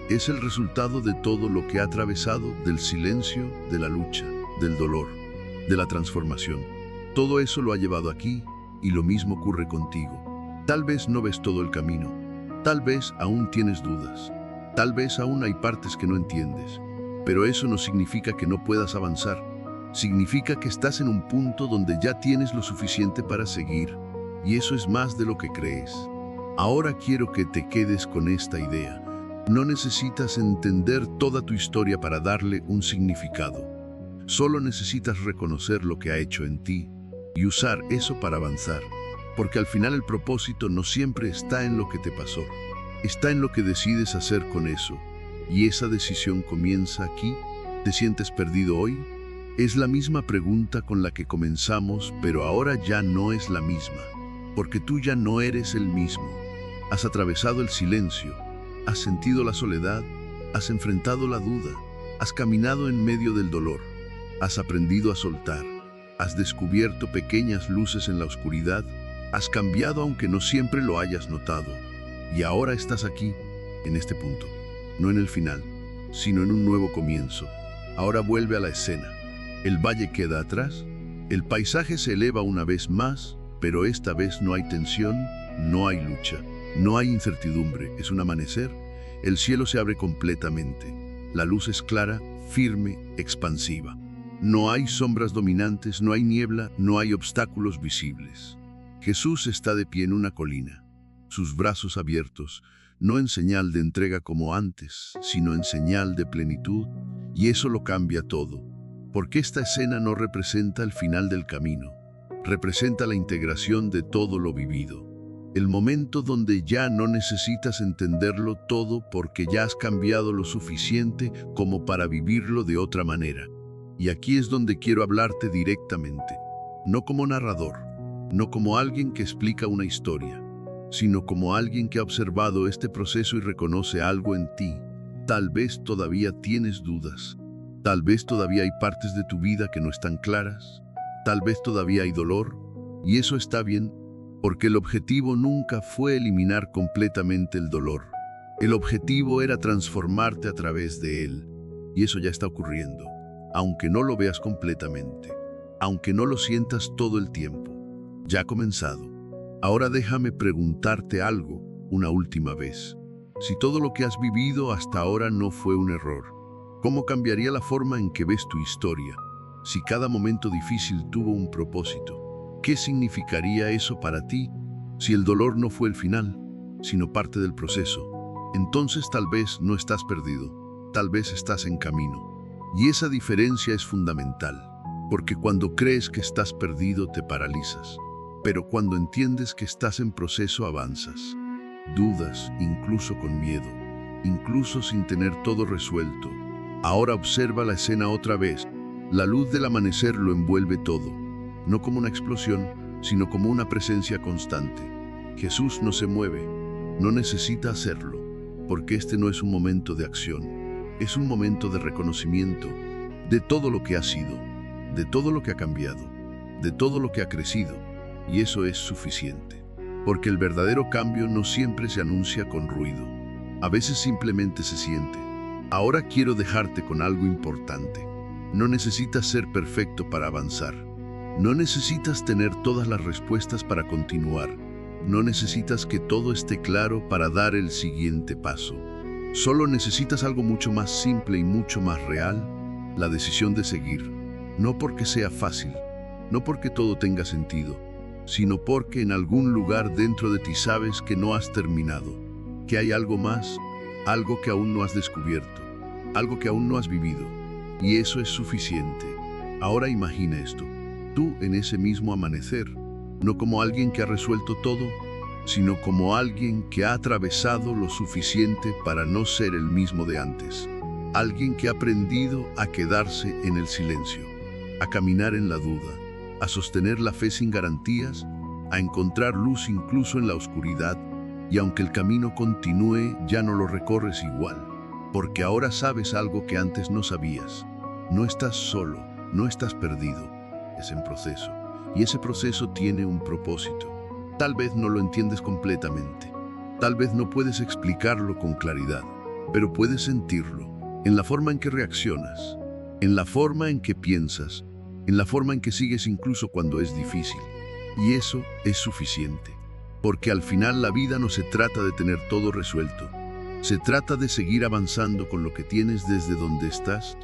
Es el resultado de todo lo que ha atravesado, del silencio, de la lucha, del dolor, de la transformación. Todo eso lo ha llevado aquí, y lo mismo ocurre contigo. Tal vez no ves todo el camino, tal vez aún tienes dudas, tal vez aún hay partes que no entiendes, pero eso no significa que no puedas avanzar. Significa que estás en un punto donde ya tienes lo suficiente para seguir, y eso es más de lo que crees. Ahora quiero que te quedes con esta idea. No necesitas entender toda tu historia para darle un significado. Solo necesitas reconocer lo que ha hecho en ti y usar eso para avanzar. Porque al final el propósito no siempre está en lo que te pasó, está en lo que decides hacer con eso. Y esa decisión comienza aquí. ¿Te sientes perdido hoy? Es la misma pregunta con la que comenzamos, pero ahora ya no es la misma, porque tú ya no eres el mismo. Has atravesado el silencio, has sentido la soledad, has enfrentado la duda, has caminado en medio del dolor, has aprendido a soltar, has descubierto pequeñas luces en la oscuridad. Has cambiado aunque no siempre lo hayas notado. Y ahora estás aquí, en este punto. No en el final, sino en un nuevo comienzo. Ahora vuelve a la escena. El valle queda atrás. El paisaje se eleva una vez más, pero esta vez no hay tensión, no hay lucha, no hay incertidumbre. Es un amanecer. El cielo se abre completamente. La luz es clara, firme, expansiva. No hay sombras dominantes, no hay niebla, no hay obstáculos visibles. Jesús está de pie en una colina, sus brazos abiertos, no en señal de entrega como antes, sino en señal de plenitud, y eso lo cambia todo, porque esta escena no representa el final del camino, representa la integración de todo lo vivido, el momento donde ya no necesitas entenderlo todo porque ya has cambiado lo suficiente como para vivirlo de otra manera. Y aquí es donde quiero hablarte directamente, no como narrador, no como alguien que explica una historia, sino como alguien que ha observado este proceso y reconoce algo en ti. Tal vez todavía tienes dudas, tal vez todavía hay partes de tu vida que no están claras, tal vez todavía hay dolor, y eso está bien, porque el objetivo nunca fue eliminar completamente el dolor. El objetivo era transformarte a través de él, y eso ya está ocurriendo, aunque no lo veas completamente, aunque no lo sientas todo el tiempo. Ya ha comenzado. Ahora déjame preguntarte algo una última vez. Si todo lo que has vivido hasta ahora no fue un error, ¿cómo cambiaría la forma en que ves tu historia? Si cada momento difícil tuvo un propósito, ¿qué significaría eso para ti? Si el dolor no fue el final, sino parte del proceso, entonces tal vez no estás perdido, tal vez estás en camino. Y esa diferencia es fundamental, porque cuando crees que estás perdido te paralizas, pero cuando entiendes que estás en proceso avanzas. Dudas, incluso con miedo, incluso sin tener todo resuelto. Ahora observa la escena otra vez. La luz del amanecer lo envuelve todo, no como una explosión, sino como una presencia constante. Jesús no se mueve, no necesita hacerlo, porque este no es un momento de acción, es un momento de reconocimiento de todo lo que ha sido, de todo lo que ha cambiado, de todo lo que ha crecido, y eso es suficiente. Porque el verdadero cambio no siempre se anuncia con ruido, a veces simplemente se siente. Ahora quiero dejarte con algo importante. No necesitas ser perfecto para avanzar. No necesitas tener todas las respuestas para continuar. No necesitas que todo esté claro para dar el siguiente paso. Solo necesitas algo mucho más simple y mucho más real, la decisión de seguir. No porque sea fácil, no porque todo tenga sentido, sino porque en algún lugar dentro de ti sabes que no has terminado, que hay algo más, algo que aún no has descubierto, algo que aún no has vivido, y eso es suficiente. Ahora imagina esto, tú en ese mismo amanecer, no como alguien que ha resuelto todo, sino como alguien que ha atravesado lo suficiente para no ser el mismo de antes, alguien que ha aprendido a quedarse en el silencio, a caminar en la duda, a sostener la fe sin garantías, a encontrar luz incluso en la oscuridad, y aunque el camino continúe, ya no lo recorres igual, porque ahora sabes algo que antes no sabías. No estás solo, no estás perdido, es en proceso, y ese proceso tiene un propósito. Tal vez no lo entiendes completamente, tal vez no puedes explicarlo con claridad, pero puedes sentirlo, en la forma en que reaccionas, en la forma en que piensas, en la forma en que sigues incluso cuando es difícil. Y eso es suficiente, porque al final la vida no se trata de tener todo resuelto. Se trata de seguir avanzando con lo que tienes desde donde estás,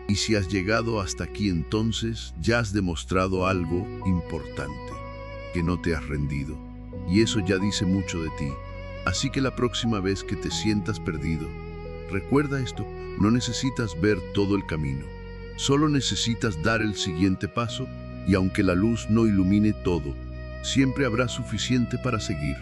y si has llegado hasta aquí entonces ya has demostrado algo importante, que no te has rendido, y eso ya dice mucho de ti. Así que la próxima vez que te sientas perdido, recuerda esto, no necesitas ver todo el camino. Solo necesitas dar el siguiente paso y aunque la luz no ilumine todo, siempre habrá suficiente para seguir.